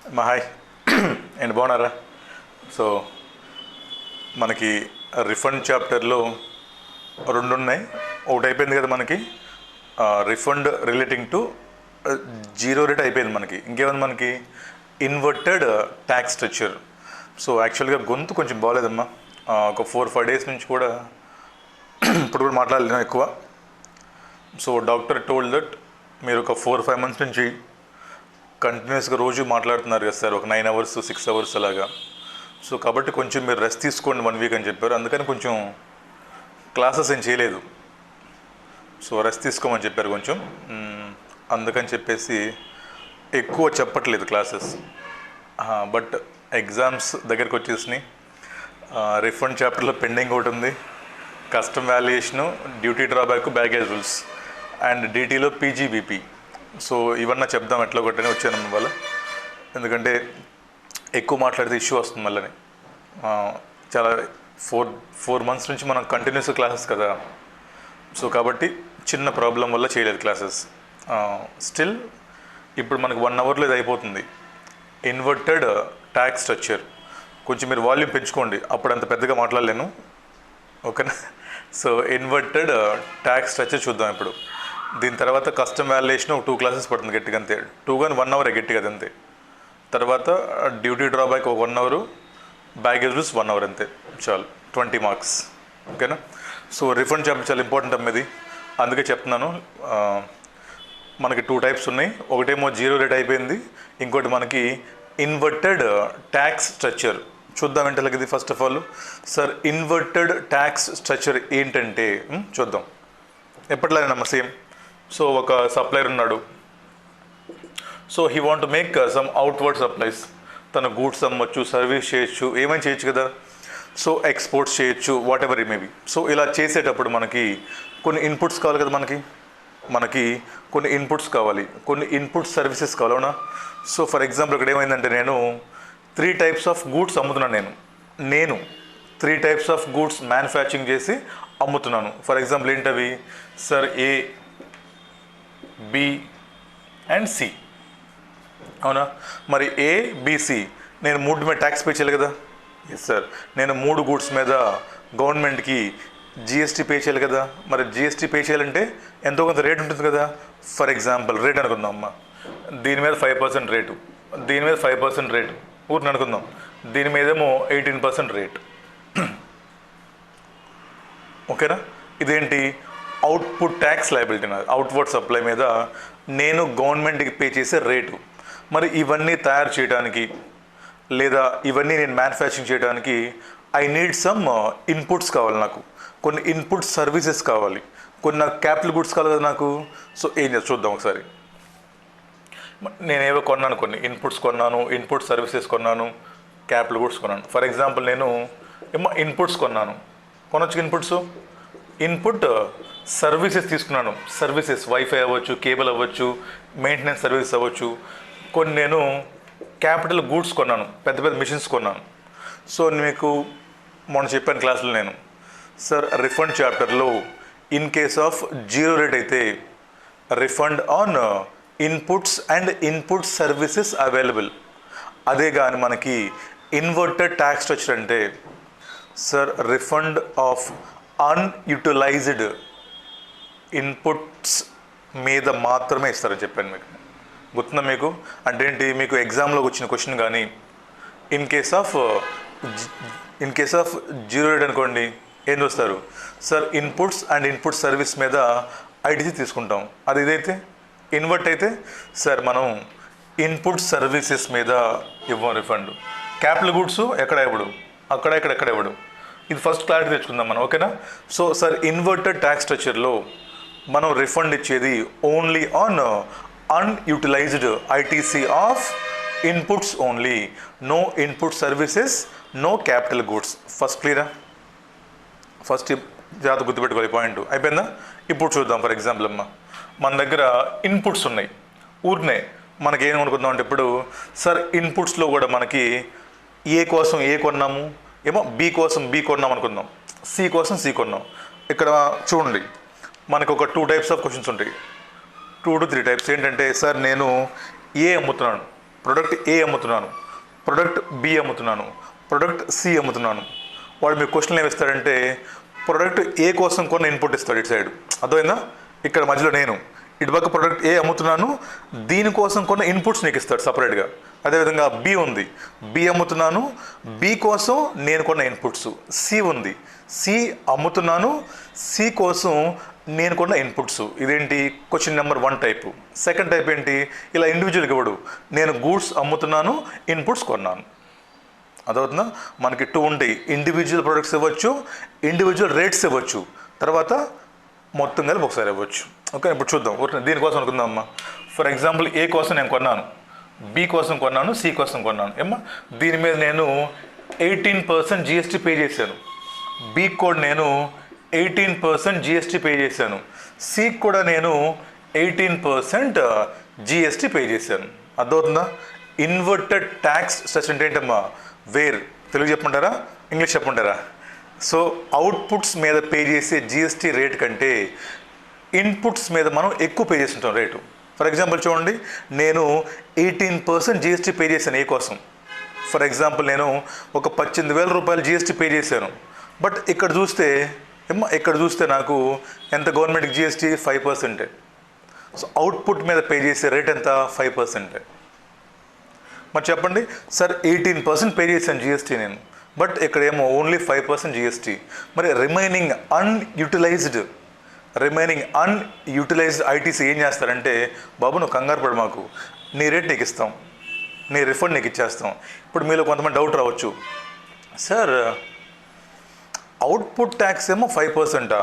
మా hi and బాగున్నారా? So మనకి రిఫండ్ చాప్టర్లో రెండు ఉన్నాయి. ఒకటి అయిపోయింది కదా మనకి, refund relating to zero rate అయిపోయింది మనకి. ఇంకేముంది మనకి? Inverted tax structure. సో యాక్చువల్గా గొంతు కొంచెం బాగాలేదమ్మా, ఒక 4-5 డేస్ నుంచి కూడా ఇప్పుడు కూడా మాట్లాడలేను ఎక్కువ. సో డాక్టర్ టోల్డ్ దట్ మీరు ఒక 4-5 మంత్స్ నుంచి కంటిన్యూస్గా రోజు మాట్లాడుతున్నారు కదా సార్, ఒక 9 అవర్స్ 6 అవర్స్ అలాగా. సో కాబట్టి కొంచెం మీరు రెస్ట్ తీసుకోండి 1 వీక్ అని చెప్పారు. అందుకని కొంచెం క్లాసెస్ ఏం చేయలేదు. సో రెస్ట్ తీసుకోమని చెప్పారు కొంచెం, అందుకని చెప్పేసి ఎక్కువ చెప్పట్లేదు క్లాసెస్. బట్ ఎగ్జామ్స్ దగ్గరికి వచ్చేసినాయి. రిఫండ్ చాప్టర్లో పెండింగ్ ఒకటి ఉంది, custom valuation, duty drawback, baggage rules and డీటీలో పీజీబీపీ. సో ఇవన్నీ చెప్దాం ఎట్లా ఒకటనే వచ్చాను వల్ల, ఎందుకంటే ఎక్కువ మాట్లాడితే ఇష్యూ వస్తుంది మళ్ళీ. చాలా 4 మంత్స్ నుంచి మనం కంటిన్యూస్ క్లాసెస్ కదా. సో కాబట్టి చిన్న ప్రాబ్లం వల్ల చేయలేదు క్లాసెస్. స్టిల్ ఇప్పుడు మనకు 1 అవర్లో ఇది అయిపోతుంది. ఇన్వర్టెడ్ ట్యాక్స్ స్ట్రక్చర్ కొంచెం మీరు వాల్యూమ్ పెంచుకోండి, అప్పుడు అంత పెద్దగా మాట్లాడలేను, ఓకేనా? సో ఇన్వర్టెడ్ ట్యాక్స్ స్ట్రక్చర్ చూద్దాం ఇప్పుడు. దీని తర్వాత కస్టమ్ వాల్యుయేషన్ ఒక 2 క్లాసెస్ పడుతుంది గట్టిగా, అంతే. 2 కానీ 1 అవరే గట్టిగా, అంతే. తర్వాత డ్యూటీ డ్రాబ్యాక్ ఒక 1 అవరు, బ్యాగేజ్ రూల్స్ 1 అవర్, అంతే. చాలు, 20 మార్క్స్, ఓకేనా? సో రిఫండ్ చాప్టర్ చాలా ఇంపార్టెంట్ అమ్మ ఇది, అందుకే చెప్తున్నాను. మనకి 2 టైప్స్ ఉన్నాయి. ఒకటేమో జీరో రేట్ అయిపోయింది, ఇంకోటి మనకి ఇన్వర్టెడ్ ట్యాక్స్ స్ట్రక్చర్. చూద్దాం ఏంటలాగ ఇది. First of all sir, inverted tax structure ఏంటంటే చూద్దాం. ఎప్పట్లాగేనమ్మా సేమ్. సో ఒక సప్లయర్ ఉన్నాడు. So he want make some outward supplies. తన గూడ్స్ అమ్మొచ్చు, సర్వీస్ చేయొచ్చు, ఏమైనా చేయొచ్చు కదా. సో ఎక్స్పోర్ట్స్ చేయొచ్చు, what ever it maybe. So ఇలా చేసేటప్పుడు మనకి కొన్ని ఇన్పుట్స్ కావాలి కదా. మనకి కొన్ని ఇన్పుట్స్ కావాలి, కొన్ని ఇన్పుట్ సర్వీసెస్ కావాలి, అవునా? సో ఫర్ ఎగ్జాంపుల్ ఇక్కడ ఏమైందంటే, నేను 3 టైప్స్ ఆఫ్ గూడ్స్ అమ్ముతున్నాను. నేను 3 టైప్స్ ఆఫ్ గూడ్స్ మ్యానుఫ్యాక్చరింగ్ చేసి అమ్ముతున్నాను. ఫర్ ఎగ్జాంపుల్ ఏంటవి sir? A, B and C, అవునా? మరి ఏ, బిసి నేను 3 మీద ట్యాక్స్ పే చేయాలి కదా. ఎస్ సార్, నేను 3 గూడ్స్ మీద గవర్నమెంట్కి జిఎస్టీ పే చేయాలి కదా. మరి జిఎస్టీ పే చేయాలంటే ఎంతో కొంత రేట్ ఉంటుంది కదా. ఫర్ ఎగ్జాంపుల్ రేట్ అనుకుందాం అమ్మా, దీని మీద 5% రేటు, దీని మీద 5% రేటు ఊరిని అనుకుందాం, దీని మీదేమో 18% రేట్, ఓకేనా? ఇదేంటి? Output tax liability. నాది అవుట్వర్డ్ సప్లై మీద నేను గవర్నమెంట్కి పే చేసే రేటు. మరి ఇవన్నీ తయారు చేయడానికి, లేదా ఇవన్నీ నేను మ్యానుఫ్యాక్చరింగ్ చేయడానికి ఐ నీడ్ సమ్ ఇన్పుట్స్ కావాలి నాకు. కొన్ని ఇన్పుట్ సర్వీసెస్ కావాలి, కొన్ని నాకు క్యాపిటల్ గుడ్స్ కావాలి కదా నాకు. సో ఏం చేస్తా చూద్దాం ఒకసారి. నేనేవో కొన్నాను, కొన్ని ఇన్పుట్స్ కొన్నాను, ఇన్పుట్ సర్వీసెస్ కొన్నాను, క్యాపిటల్ గుడ్స్ కొన్నాను. ఫర్ ఎగ్జాంపుల్ నేను ఇన్పుట్స్ కొన్నాను. కొనొచ్చు ఇన్పుట్స్. ఇన్పుట్ సర్వీసెస్ తీసుకున్నాను. సర్వీసెస్ వైఫై అవ్వచ్చు, కేబుల్ అవ్వచ్చు, మెయింటెనెన్స్ సర్వీస్ అవ్వచ్చు. కొన్ని నేను క్యాపిటల్ గూడ్స్ కొన్నాను, పెద్ద పెద్ద మిషన్స్ కొన్నాను. సో మీకు మొన్న చెప్పాను క్లాసులో నేను, సార్ రిఫండ్ చాప్టర్లో in case of zero rate అయితే refund on inputs and input services available. అదే కానీ మనకి ఇన్వర్టెడ్ ట్యాక్స్ స్ట్రక్చర్ అంటే sir refund of unutilised inputs మీద మాత్రమే ఇస్తారని చెప్పాను మీకు. గుర్తుందా మీకు? అంటే ఏంటి? మీకు ఎగ్జామ్లోకి వచ్చిన క్వశ్చన్ కానీ in case of zero rate అనుకోండి, ఏం చూస్తారు sir? Inputs and input service మీద ఐటీసీ తీసుకుంటాం. అది ఇదైతే ఇన్వర్ట్ అయితే సార్ మనం ఇన్పుట్ సర్వీసెస్ మీద ఇవ్వం రిఫండ్. క్యాపిటల్ గూడ్స్ ఎక్కడ ఇవ్వడు, ఎక్కడ ఇవ్వడు. ఇది ఫస్ట్ క్లారిటీ తెచ్చుకుందాం మనం, ఓకేనా? సో సార్ ఇన్వర్టెడ్ ట్యాక్స్ స్ట్రక్చర్లో మనం రిఫండ్ ఇచ్చేది only on unutilised ITC of inputs only, no input services, no capital goods. First క్లియరా? ఫస్ట్ జాగ్రత్త గుర్తుపెట్టుకోవాలి పాయింట్. అయిపోయిందా? ఇప్పుడు చూద్దాం. ఫర్ ఎగ్జాంపుల్ అమ్మ, మన దగ్గర ఇన్పుట్స్ ఉన్నాయి. ఊరినే మనకి ఏం అనుకుందాం అంటే, ఇప్పుడు సార్ ఇన్పుట్స్లో కూడా మనకి ఏ కోసం ఏ కొన్నాము, బి కోసం బి కొన్నాం అనుకుందాం, సి కోసం సి కొన్నాం. ఇక్కడ చూడండి, మనకు ఒక 2 టైప్స్ ఆఫ్ క్వశ్చన్స్ ఉంటాయి, 2 to 3 టైప్స్. ఏంటంటే సార్ నేను ఏ అమ్ముతున్నాను, ప్రొడక్ట్ ఏ అమ్ముతున్నాను, ప్రొడక్ట్ బి అమ్ముతున్నాను, ప్రొడక్ట్ సి అమ్ముతున్నాను. వాడు మీకు క్వశ్చన్ ఏమి ఇస్తాడంటే ప్రొడక్ట్ ఏ కోసం కొన్న ఇన్పుట్ ఇస్తాడు ఇటు సైడ్. అర్థమైందా? ఇక్కడ మధ్యలో నేను ఇటు పక్క ప్రొడక్ట్ ఏ అమ్ముతున్నాను, దీనికోసం కొన్న ఇన్పుట్స్ నీకు ఇస్తాడు సపరేట్గా. అదేవిధంగా బి ఉంది, బి అమ్ముతున్నాను, బి కోసం నేను కొన్న ఇన్పుట్స్. సి ఉంది, సి అమ్ముతున్నాను, సి కోసం నేను కొన్న ఇన్పుట్స్. ఇదేంటి question number 1 type. Second type ఏంటి, ఇలా ఇండివిజువల్గా ఇవ్వడు, నేను గూడ్స్ అమ్ముతున్నాను, ఇన్పుట్స్ కొన్నాను. అదవుతుందా? మనకి 2 ఉంటాయి, ఇండివిజువల్ ప్రొడక్ట్స్ ఇవ్వచ్చు, ఇండివిజువల్ రేట్స్ ఇవ్వచ్చు, తర్వాత మొత్తం కలిపి ఒకసారి ఇవ్వచ్చు. ఓకే, ఇప్పుడు చూద్దాం. దీనికోసం అనుకుందాం అమ్మా. ఫర్ ఎగ్జాంపుల్ ఏ కోసం నేను కొన్నాను, బి కోసం కొన్నాను, సి కోసం కొన్నాను. ఏమ్మా దీని మీద నేను 18% జిఎస్టీ పే చేశాను. బి కూడా నేను 18% జిఎస్టీ పే చేశాను. సి కూడా నేను 18% జిఎస్టీ పే చేశాను. అర్థమవుతుందా? ఇన్వర్టెడ్ ట్యాక్స్ స్ట్రక్చర్ అంటే ఏంటమ్మా? వేర్ తెలుగు చెప్పమంటారా, ఇంగ్లీష్ చెప్పమంటారా? సో అవుట్పుట్స్ మీద పే చేసే జిఎస్టీ రేట్ కంటే ఇన్పుట్స్ మీద మనం ఎక్కువ పే చేస్తుంటాం రేటు. ఫర్ ఎగ్జాంపుల్ చూడండి, నేను 18% జిఎస్టీ పే చేశాను ఏ కోసం. ఫర్ ఎగ్జాంపుల్ నేను ఒక 18,000 రూపాయలు జిఎస్టీ పే చేశాను. బట్ ఇక్కడ చూస్తే నాకు ఎంత గవర్నమెంట్కి జిఎస్టీ 5%. సో అవుట్పుట్ మీద పే చేసే రేట్ ఎంత? 5%. మరి చెప్పండి సార్, 18% పే చేశాను జిఎస్టీ నేను, బట్ ఇక్కడ ఏమో ఓన్లీ 5% జిఎస్టీ. మరి రిమైనింగ్ అన్యూటిలైజ్డ్ ఐటీసీ ఏం చేస్తారంటే, బాబు నువ్వు కంగారు పడు, మాకు నీ రేట్ నీకు ఇస్తాం, నీ రిఫండ్ నీకు ఇచ్చేస్తాం. ఇప్పుడు మీలో కొంతమంది డౌట్ రావచ్చు, సార్ అవుట్పుట్ ట్యాక్స్ ఏమో 5%,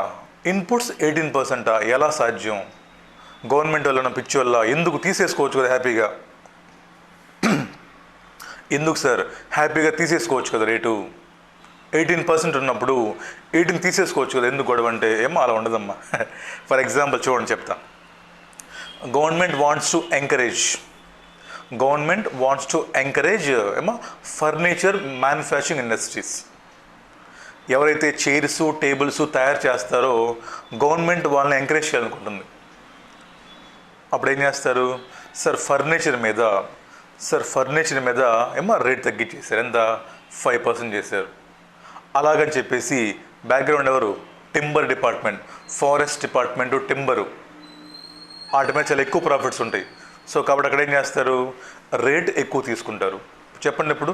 ఇన్పుట్స్ 18%, ఎలా సాధ్యం? గవర్నమెంట్ వల్ల పిచ్చి వల్ల ఎందుకు తీసేసుకోవచ్చు కదా హ్యాపీగా? ఎందుకు సార్ హ్యాపీగా తీసేసుకోవచ్చు కదా రేటు? 18% ఉన్నప్పుడు 18 తీసేసుకోవచ్చు కదా, ఎందుకు గొడవ అంటే? ఏమో అలా ఉండదమ్మా. ఫర్ ఎగ్జాంపుల్ చూడండి, చెప్తా. గవర్నమెంట్ వాంట్స్ టు ఎంకరేజ్ ఏమో ఫర్నిచర్ మ్యానుఫ్యాక్చరింగ్ ఇండస్ట్రీస్. ఎవరైతే చైర్స్ టేబుల్స్ తయారు చేస్తారో గవర్నమెంట్ వాళ్ళని ఎంకరేజ్ చేయాలనుకుంటుంది. అప్పుడు ఏం చేస్తారు, సార్ ఫర్నిచర్ మీద ఏమో రేట్ తగ్గించేశారు, ఎంత? 5% చేశారు. అలాగని చెప్పేసి బ్యాక్గ్రౌండ్ ఎవరు? Timber department, forest department, timber, వాటి మీద చాలా ఎక్కువ ప్రాఫిట్స్ ఉంటాయి. సో కాబట్టి అక్కడ ఏం చేస్తారు, రేట్ ఎక్కువ తీసుకుంటారు. చెప్పండి ఇప్పుడు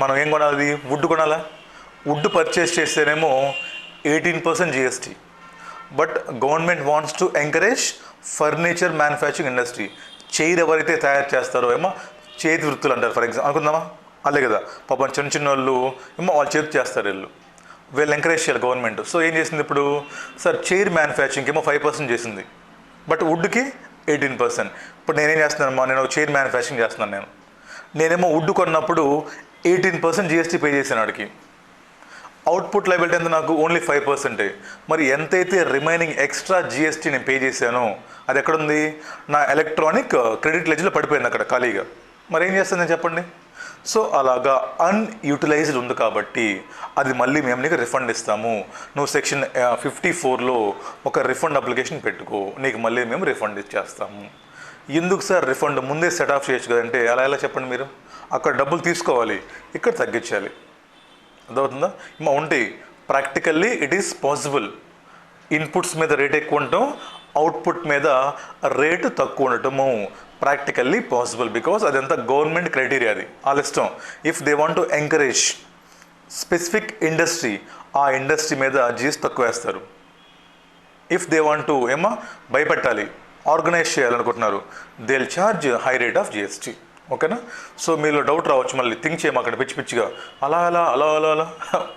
మనం ఏం కొనాలి? వుడ్ కొనాలా? వుడ్ పర్చేస్ చేస్తేనేమో 18% GST. But government wants to encourage furniture manufacturing industry. Chair ఎవరైతే తయారు చేస్తారో చేతి వృత్తులు అంటారు ఫర్ ఎగ్జాంపుల్, అనుకుందామా? అలే కదా, పాపం చిన్న వాళ్ళు వాళ్ళు చేతి చేస్తారు, వీళ్ళు ఎంకరేజ్ చేయాలి గవర్నమెంట్. సో ఏం చేసింది ఇప్పుడు, సార్ చైర్ మ్యానుఫ్యాక్చరింగ్కి 5% చేసింది, బట్ వుడ్కి 18%. ఇప్పుడు నేనేం చేస్తున్నానమ్మా, నేను చైర్ మ్యానుఫ్యాక్చరింగ్ చేస్తున్నాను. నేనేమో వుడ్ కొన్నప్పుడు 18% జిఎస్టీ పే చేశాను వాడికి. అవుట్పుట్ లైబిలిటీ ఎంత నాకు? ఓన్లీ 5%. మరి ఎంతైతే రిమైనింగ్ ఎక్స్ట్రా జిఎస్టీ నేను పే చేశానో అది ఎక్కడుంది? నా ఎలక్ట్రానిక్ క్రెడిట్ లెడ్జ్లో పడిపోయింది అక్కడ ఖాళీగా. మరి ఏం చేస్తుందని చెప్పండి? సో అలాగా అన్యూటిలైజ్డ్ ఉంది కాబట్టి అది మళ్ళీ మేము నీకు రిఫండ్ ఇస్తాము. నువ్వు సెక్షన్ 54లో ఒక రిఫండ్ అప్లికేషన్ పెట్టుకో, నీకు మళ్ళీ మేము రిఫండ్ ఇచ్చేస్తాము. ఎందుకు సార్ రిఫండ్ ముందే సెట్ ఆఫ్ చేయొచ్చు కదంటే, అలా ఎలా చెప్పండి మీరు? అక్కడ డబ్బులు తీసుకోవాలి, ఇక్కడ తగ్గించాలి. అర్థమవుతుందా? ఉంటాయి. Practically it is possible. Inputs మీద రేట్ ఎక్కువ ఉండటం, అవుట్పుట్ మీద రేటు తక్కువ ఉండటము ప్రాక్టికల్లీ పాసిబుల్. బికాస్ అదంతా గవర్నమెంట్ క్రైటీరియా, అది వాళ్ళ ఇష్టం. If they want to encourage specific industry, ఆ ఇండస్ట్రీ మీద జిఎస్టీ తక్కువ వేస్తారు. ఇఫ్ దే వాంట్ టు భయపెట్టాలి, ఆర్గనైజ్ చేయాలనుకుంటున్నారు, they will charge high rate of GST. ఓకేనా? సో మీలో డౌట్ రావచ్చు, మళ్ళీ థింక్ చేయము అక్కడ పిచ్చిగా అలా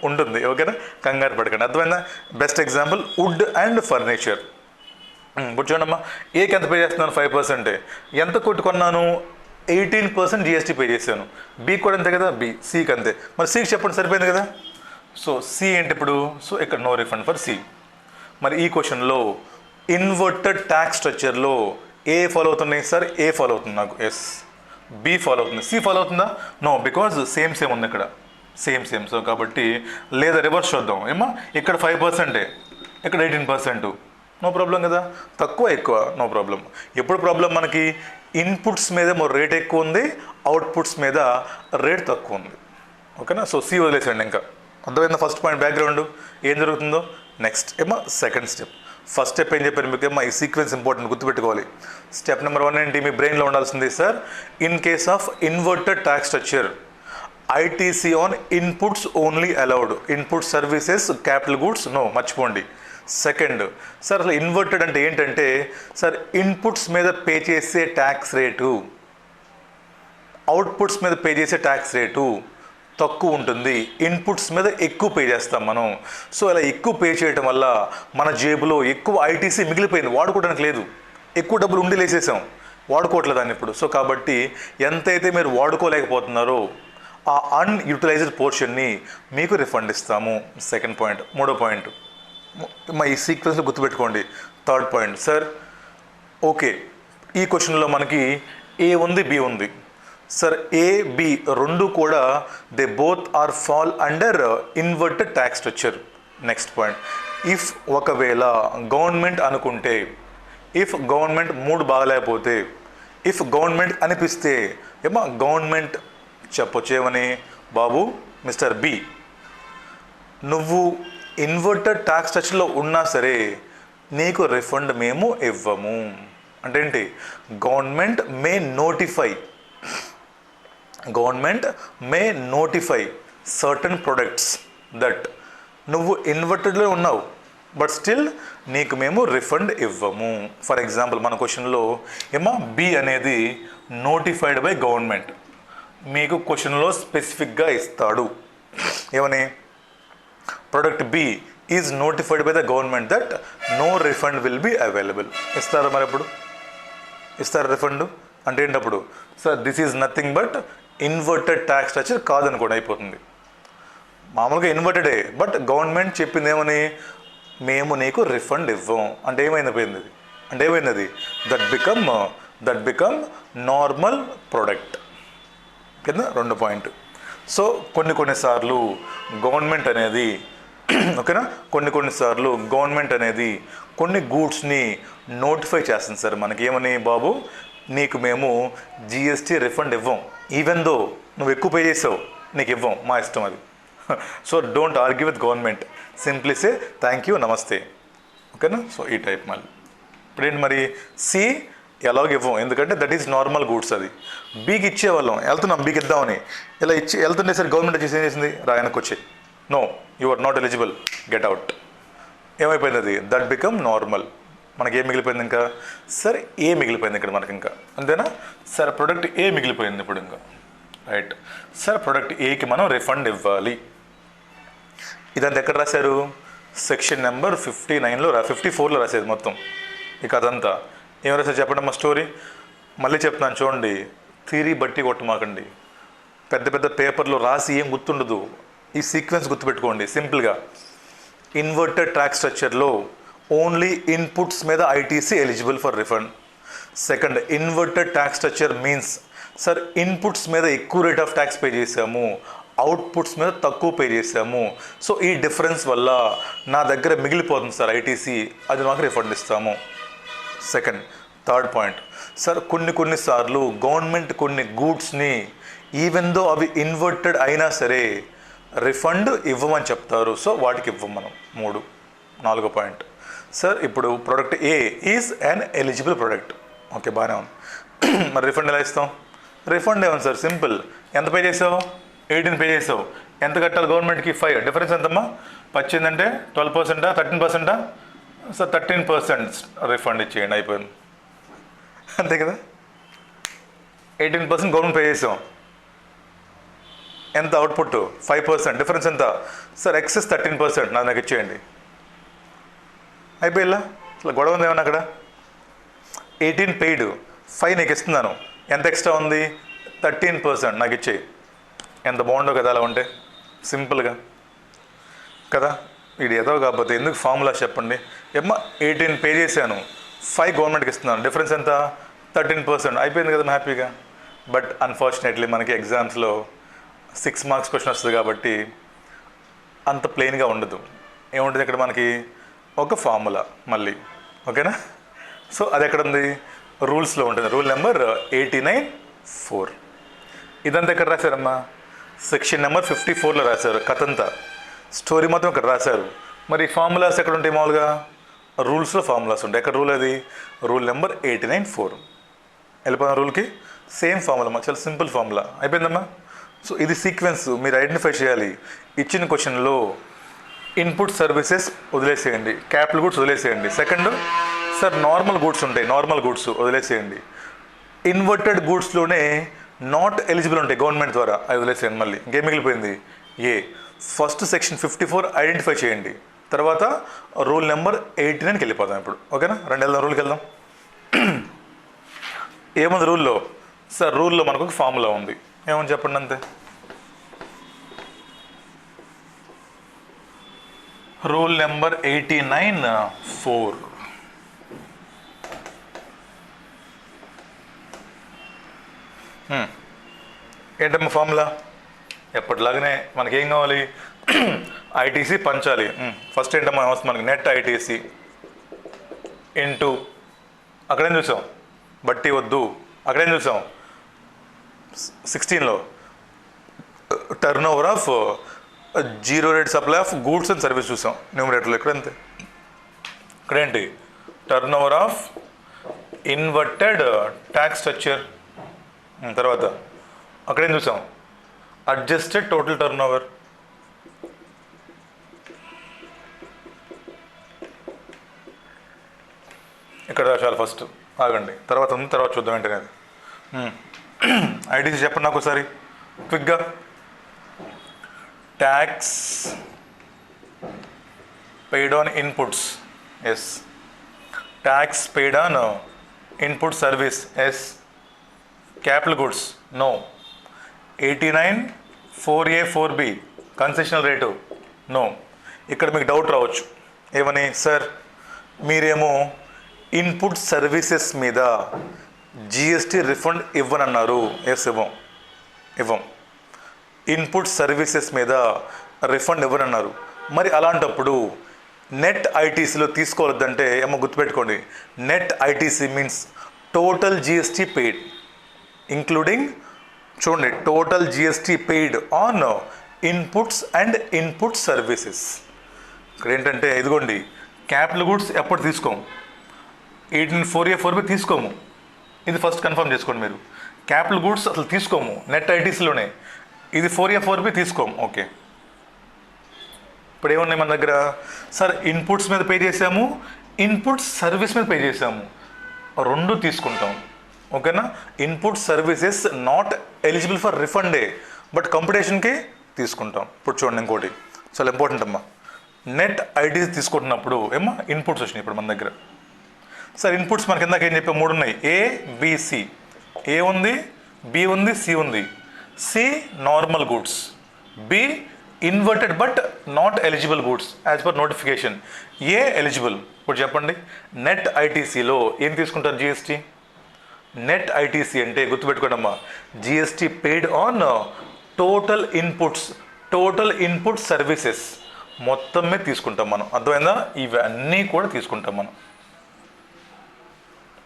ఉంటుంది. ఓకేనా? కంగారు పడకండి. అర్థమైందా? Best example wood and furniture. ఇప్పుడు చూడమ్మా, ఏకి ఎంత పే చేస్తున్నాను? 5%. ఎంత కొట్టుకున్నాను? 18% జిఎస్టీ పే చేశాను. బి కూడా అంతే కదా, సికి అంతే. మరి సికి చెప్పండి, సరిపోయింది కదా. సో సి ఏంటి ఇప్పుడు? సో ఇక్కడ నో రిఫండ్ ఫర్ సి. మరి ఈ క్వశ్చన్లో ఇన్వర్టెడ్ ట్యాక్స్ స్ట్రక్చర్లో ఏ ఫాలో అవుతున్నాయి సార్? ఏ ఫాలో అవుతుంది నాకు? ఎస్. బి ఫాలో అవుతుంది. సి ఫాలో అవుతుందా? నో, బికాజ్ సేమ్ ఉంది ఇక్కడ, సేమ్. సో కాబట్టి లేదా రివర్స్ చూద్దాం. ఇక్కడ 5%, ఇక్కడ 18%. నో ప్రాబ్లం కదా. తక్కువ ఎక్కువ నో ప్రాబ్లం. ఎప్పుడు ప్రాబ్లం మనకి ఇన్పుట్స్ మీద రేట్ ఎక్కువ ఉంది, అవుట్పుట్స్ మీద రేట్ తక్కువ ఉంది. ఓకేనా. సో సి వదిలేసండి. ఇంకా అర్థమైందా ఫస్ట్ పాయింట్ బ్యాక్గ్రౌండ్ ఏం జరుగుతుందో. నెక్స్ట్ ఏమో సెకండ్ స్టెప్. ఫస్ట్ స్టెప్ ఏం చెప్పారు మీకు ఏమో ఈ సీక్వెన్స్ ఇంపార్టెంట్ గుర్తుపెట్టుకోవాలి. స్టెప్ నెంబర్ 1 ఏంటి మీ బ్రెయిన్లో ఉండాల్సింది sir, in case of inverted tax structure ITC on inputs only allowed, input services capital goods no, మర్చిపోండి. సెకండ్ సార్ అసలు ఇన్వర్టెడ్ అంటే ఏంటంటే సార్ ఇన్పుట్స్ మీద పే చేసే ట్యాక్స్ రేటు అవుట్పుట్స్ మీద పే చేసే ట్యాక్స్ రేటు తక్కువ ఉంటుంది, ఇన్పుట్స్ మీద ఎక్కువ పే చేస్తాం మనం. సో ఇలా ఎక్కువ పే చేయడం వల్ల మన జేబులో ఎక్కువ ఐటీసీ మిగిలిపోయింది, వాడుకోవడానికి లేదు. ఎక్కువ డబ్బులు ఉండి లేసేసాం, వాడుకోవట్లేదు దాన్ని ఇప్పుడు. సో కాబట్టి ఎంతైతే మీరు వాడుకోలేకపోతున్నారో ఆ అన్యూటిలైజ్డ్ పోర్షన్ని మీకు రిఫండ్ ఇస్తాము. Second point. మూడో పాయింట్ మా ఈ సీక్వెన్స్లో గుర్తుపెట్టుకోండి. థర్డ్ పాయింట్ సార్ ఓకే ఈ క్వశ్చన్లో మనకి ఏ ఉంది బి ఉంది సార్. ఏ బి రెండు కూడా they both are fall under inverted tax structure. Next point, if ఒకవేళ గవర్నమెంట్ అనుకుంటే, ఇఫ్ గవర్నమెంట్ మూడు బాగలేకపోతే, ఇఫ్ గవర్నమెంట్ అనిపిస్తే ఏమో గవర్నమెంట్ చెప్పొచ్చేమని, బాబు మిస్టర్ బి నువ్వు ఇన్వర్టెడ్ ట్యాక్స్ స్ట్రక్చర్లో ఉన్నా సరే నీకు రిఫండ్ మేము ఇవ్వము. అంటే ఏంటి, government may notify certain products that నువ్వు ఇన్వర్టెడ్లో ఉన్నావు బట్ స్టిల్ నీకు మేము రిఫండ్ ఇవ్వము. ఫర్ ఎగ్జాంపుల్ మన క్వశ్చన్లో ఏమో బి అనేది నోటిఫైడ్ బై గవర్నమెంట్, మీకు క్వశ్చన్లో స్పెసిఫిక్గా ఇస్తాడు ఏమని, product B is notified by the government that no refund will be available. ఇస్తారా మరి ఎప్పుడు ఇస్తారు రిఫండ్? అంటే ఏంటప్పుడు sir this is nothing but inverted tax structure కాదనుకోండి అయిపోతుంది. మామూలుగా ఇన్వర్టెడే బట్ గవర్నమెంట్ చెప్పింది ఏమని, మేము నీకు రిఫండ్ ఇవ్వం. అంటే ఏమైంది అంటే ఏమైంది దట్ బికమ్ నార్మల్ ప్రోడక్ట్ కింద రెండు పాయింట్. సో కొన్నిసార్లు గవర్నమెంట్ అనేది ఓకేనా, కొన్నిసార్లు గవర్నమెంట్ అనేది కొన్ని గూడ్స్ని నోటిఫై చేస్తుంది సార్ మనకి ఏమని, బాబు నీకు మేము జిఎస్టీ రిఫండ్ ఇవ్వం, ఈవెన్ దో నువ్వు ఎక్కువ పే చేసావు నీకు ఇవ్వం, మా ఇష్టం అది. So don't argue with government, simply say thank you నమస్తే. ఓకేనా. సో ఈ టైప్ మళ్ళీ ఇప్పుడేంటి మరి సి ఎలాగ ఇవ్వం, ఎందుకంటే దట్ ఈస్ నార్మల్ గూడ్స్. అది బీకి ఇచ్చేవాళ్ళం, వెళ్తున్నాం బీకి ఇద్దామని, ఇలా ఇచ్చి వెళ్తుండే సార్ గవర్నమెంట్ వచ్చేసి ఏం చేసింది, రాయనకు వచ్చి no you are not eligible, get out. ఏమైపోయింది అది, దట్ బికమ్ నార్మల్. మనకి ఏం మిగిలిపోయింది ఇంకా సార్, ఏ మిగిలిపోయింది ఇక్కడ మనకి ఇంకా, అంతేనా సార్. ప్రొడక్ట్ ఏ మిగిలిపోయింది ఇప్పుడు ఇంకా, రైట్ సార్. ప్రొడక్ట్ ఏకి మనం రిఫండ్ ఇవ్వాలి. ఇదంతా ఎక్కడ రాశారు, సెక్షన్ నెంబర్ 59లో 54లో రాసేది మొత్తం. ఇక అదంతా ఏం రాశారు చెప్పండి మా స్టోరీ. మళ్ళీ చెప్తున్నాను చూడండి, థియరీ బట్టి కొట్టమాకండి, పెద్ద పెద్ద పేపర్లో రాసి ఏం గుర్తుండదు. ఈ సీక్వెన్స్ గుర్తుపెట్టుకోండి సింపుల్గా. ఇన్వర్టెడ్ ట్యాక్స్ స్ట్రక్చర్లో ఓన్లీ ఇన్పుట్స్ మీద ITC eligible for refund. Second, inverted tax structure means sir inputs మీద ఎక్కువ రేట్ ఆఫ్ ట్యాక్స్ పే చేసాము, అవుట్పుట్స్ మీద తక్కువ పే చేసాము. సో ఈ డిఫరెన్స్ వల్ల నా దగ్గర మిగిలిపోతుంది సార్ ఐటీసీ, అది మాకు రిఫండ్ ఇస్తాము. సెకండ్. థర్డ్ పాయింట్ సార్, కొన్నిసార్లు గవర్నమెంట్ కొన్ని గూడ్స్ని ఈవెన్ దో అవి ఇన్వర్టెడ్ అయినా సరే రిఫండ్ ఇవ్వమని చెప్తారు, సో వాటికి ఇవ్వం మనం. 3. 4వ పాయింట్ సార్, ఇప్పుడు product A is an eligible product. Okay బాగానే ఉంది. మరి రిఫండ్ ఎలా ఇస్తాం? రిఫండ్ ఏమన్నా సార్ సింపుల్, ఎంత పే చేసావు, 18 పే చేసావు, ఎంత కట్టాలి గవర్నమెంట్కి 5, డిఫరెన్స్ ఎంతమ్మా, 18 అంటే 12%, 13%, సార్ 13% రిఫండ్ ఇచ్చేయండి, అయిపోయింది. అంతే కదా. 18% గవర్నమెంట్ పే చేసాం, ఎంత అవుట్పుట్ 5%, డిఫరెన్స్ ఎంత సార్, ఎక్సెస్ 13%, నాకు ఇచ్చేయండి, అయిపోయిలా. అసలు గొడవ ఉంది ఏమన్నా అక్కడ. 18 పెయిడ్, 5 నీకు ఇస్తున్నాను, ఎంత ఎక్స్ట్రా ఉంది 13%, నాకు ఇచ్చేయి. ఎంత బాగుండో కదా అలా ఉంటే సింపుల్గా కదా. ఇది ఏదో కాకపోతే ఎందుకు ఫార్ములా చెప్పండి. ఏమ్మా 18 పే చేశాను, 5 గవర్నమెంట్కి ఇస్తున్నాను, డిఫరెన్స్ ఎంత 13%, అయిపోయింది కదా హ్యాపీగా. బట్ అన్ఫార్చునేట్లీ మనకి ఎగ్జామ్స్లో 6 మార్క్స్ క్వశ్చన్ వస్తుంది కాబట్టి అంత ప్లెయిన్గా ఉండదు. ఏముంటుంది ఇక్కడ మనకి ఒక ఫార్ములా, మళ్ళీ ఓకేనా? సో అది ఎక్కడ ఉంది? రూల్స్లో ఉంటుంది. Rule number 89(4). ఇదంతా ఎక్కడ రాశారమ్మా? సెక్షన్ నెంబర్ 54లో రాశారు. కథంతా స్టోరీ మొత్తం ఇక్కడ రాశారు. మరి ఫార్ములాస్ ఎక్కడ ఉంటాయి? మామూలుగా రూల్స్లో ఫార్ములాస్ ఉంటాయి. ఎక్కడ రూల్ అది? Rule number 89(4). వెళ్ళిపోయిన రూల్కి సేమ్ ఫార్ములా, చాలా సింపుల్ ఫార్ములా. అయిపోయిందమ్మా. సో ఇది సీక్వెన్స్ మీరు ఐడెంటిఫై చేయాలి. ఇచ్చిన క్వశ్చన్లో ఇన్పుట్ సర్వీసెస్ వదిలేసేయండి, క్యాపిటల్ గూడ్స్ వదిలేసేయండి. సెకండ్, సార్ నార్మల్ గూడ్స్ ఉంటాయి, నార్మల్ గూడ్స్ వదిలేసేయండి. ఇన్వర్టెడ్ గూడ్స్లోనే నాట్ ఎలిజిబుల్ ఉంటాయి గవర్నమెంట్ ద్వారా, అది వదిలేసేయండి. మళ్ళీ ఇంకేం మిగిలిపోయింది? ఏ. ఫస్ట్ సెక్షన్ 54 ఐడెంటిఫై చేయండి, తర్వాత రూల్ నెంబర్ 89కి వెళ్ళిపోదాం ఇప్పుడు. ఓకేనా? రెండు వెళ్దాం, రూల్కి వెళ్దాం. ఏముంది రూల్లో? సార్ రూల్లో మనకు ఒక ఫార్ములా ఉంది. ఏమని చెప్పండి అంతే. Rule number 89(4). ఏంటమ్మా ఫార్ములా? ఎప్పటిలాగానే మనకేం కావాలి? ఐటీసీ పంచాలి. ఫస్ట్ ఏంటమ్మా వస్తుంది మనకి? నెట్ ఐటీసీ ఇంటూ, అక్కడేం చూసాం? బట్టి వద్దు, అక్కడేం చూసాం? 16లో turnover of zero rate supply of goods and service చూసాం న్యూమరేటర్లో. ఇక్కడ అంతే. ఇక్కడేంటి? Turnover of inverted tax structure. తర్వాత అక్కడేం చూసాం? Adjusted total turnover. ఇక్కడ చాలా ఫస్ట్ ఆగండి, తర్వాత ఉంది, తర్వాత చూద్దాం ఏంటనే. ఐటీసీ చెప్పండి నాకు ఒకసారి క్విక్గా. Tax paid on inputs, yes. Tax paid on input service, yes. Capital goods, no. 89(4A)(4B) concessional rate, no. ఇక్కడ మీకు డౌట్ రావచ్చు, ఏమని? సార్ మీరేమో ఇన్పుట్ సర్వీసెస్ మీద జిఎస్టీ రిఫండ్ ఇవ్వనన్నారు. ఎస్, ఇవ్వం. ఇన్పుట్ సర్వీసెస్ మీద రిఫండ్ ఇవ్వనన్నారు. మరి అలాంటప్పుడు నెట్ ఐటీసీలో తీసుకోవద్దంటే ఏమో గుర్తుపెట్టుకోండి. Net ITC means total GST paid, including, చూడండి, total GST paid on inputs and input services. ఇక్కడ ఏంటంటే ఇదిగోండి, క్యాపిటల్ గూడ్స్ ఎప్పుడు తీసుకోము, 89(4A)(4B) తీసుకోము. ఇది ఫస్ట్ కన్ఫర్మ్ చేసుకోండి మీరు. క్యాపిటల్ గూడ్స్ అసలు తీసుకోము నెట్ ఐటీసీలోనే. ఇది 4A(4B) తీసుకోము. ఓకే. ఇప్పుడు ఏమున్నాయి మన దగ్గర? సార్ ఇన్పుట్స్ మీద పే చేసాము, ఇన్పుట్ సర్వీస్ మీద పే చేసాము, రెండు తీసుకుంటాం. ఓకేనా? Input services not eligible for రిఫండే, బట్ కంపిటీషన్కి తీసుకుంటాం. ఇప్పుడు చూడండి ఇంకోటి చాలా ఇంపార్టెంట్ అమ్మా. నెట్ ఐటీసీ తీసుకుంటున్నప్పుడు ఏమో ఇన్పుట్స్ వచ్చినాయి ఇప్పుడు మన దగ్గర. సార్ ఇన్పుట్స్ మనకి ఇందాక ఏం చెప్పాము? 3 ఉన్నాయి. ఏ, బి, సి. ఏ ఉంది, బి ఉంది, సి ఉంది. C normal goods, B inverted but not eligible goods as per notification, A eligible. ఇప్పుడు చెప్పండి, నెట్ ఐటీసీలో ఏం తీసుకుంటారు? జిఎస్టీ. నెట్ ఐటీసీ అంటే గుర్తుపెట్టుకోండి అమ్మా, GST paid on total inputs, total input services మొత్తమే తీసుకుంటాం మనం. అర్థమైందా? ఇవన్నీ కూడా తీసుకుంటాం మనం.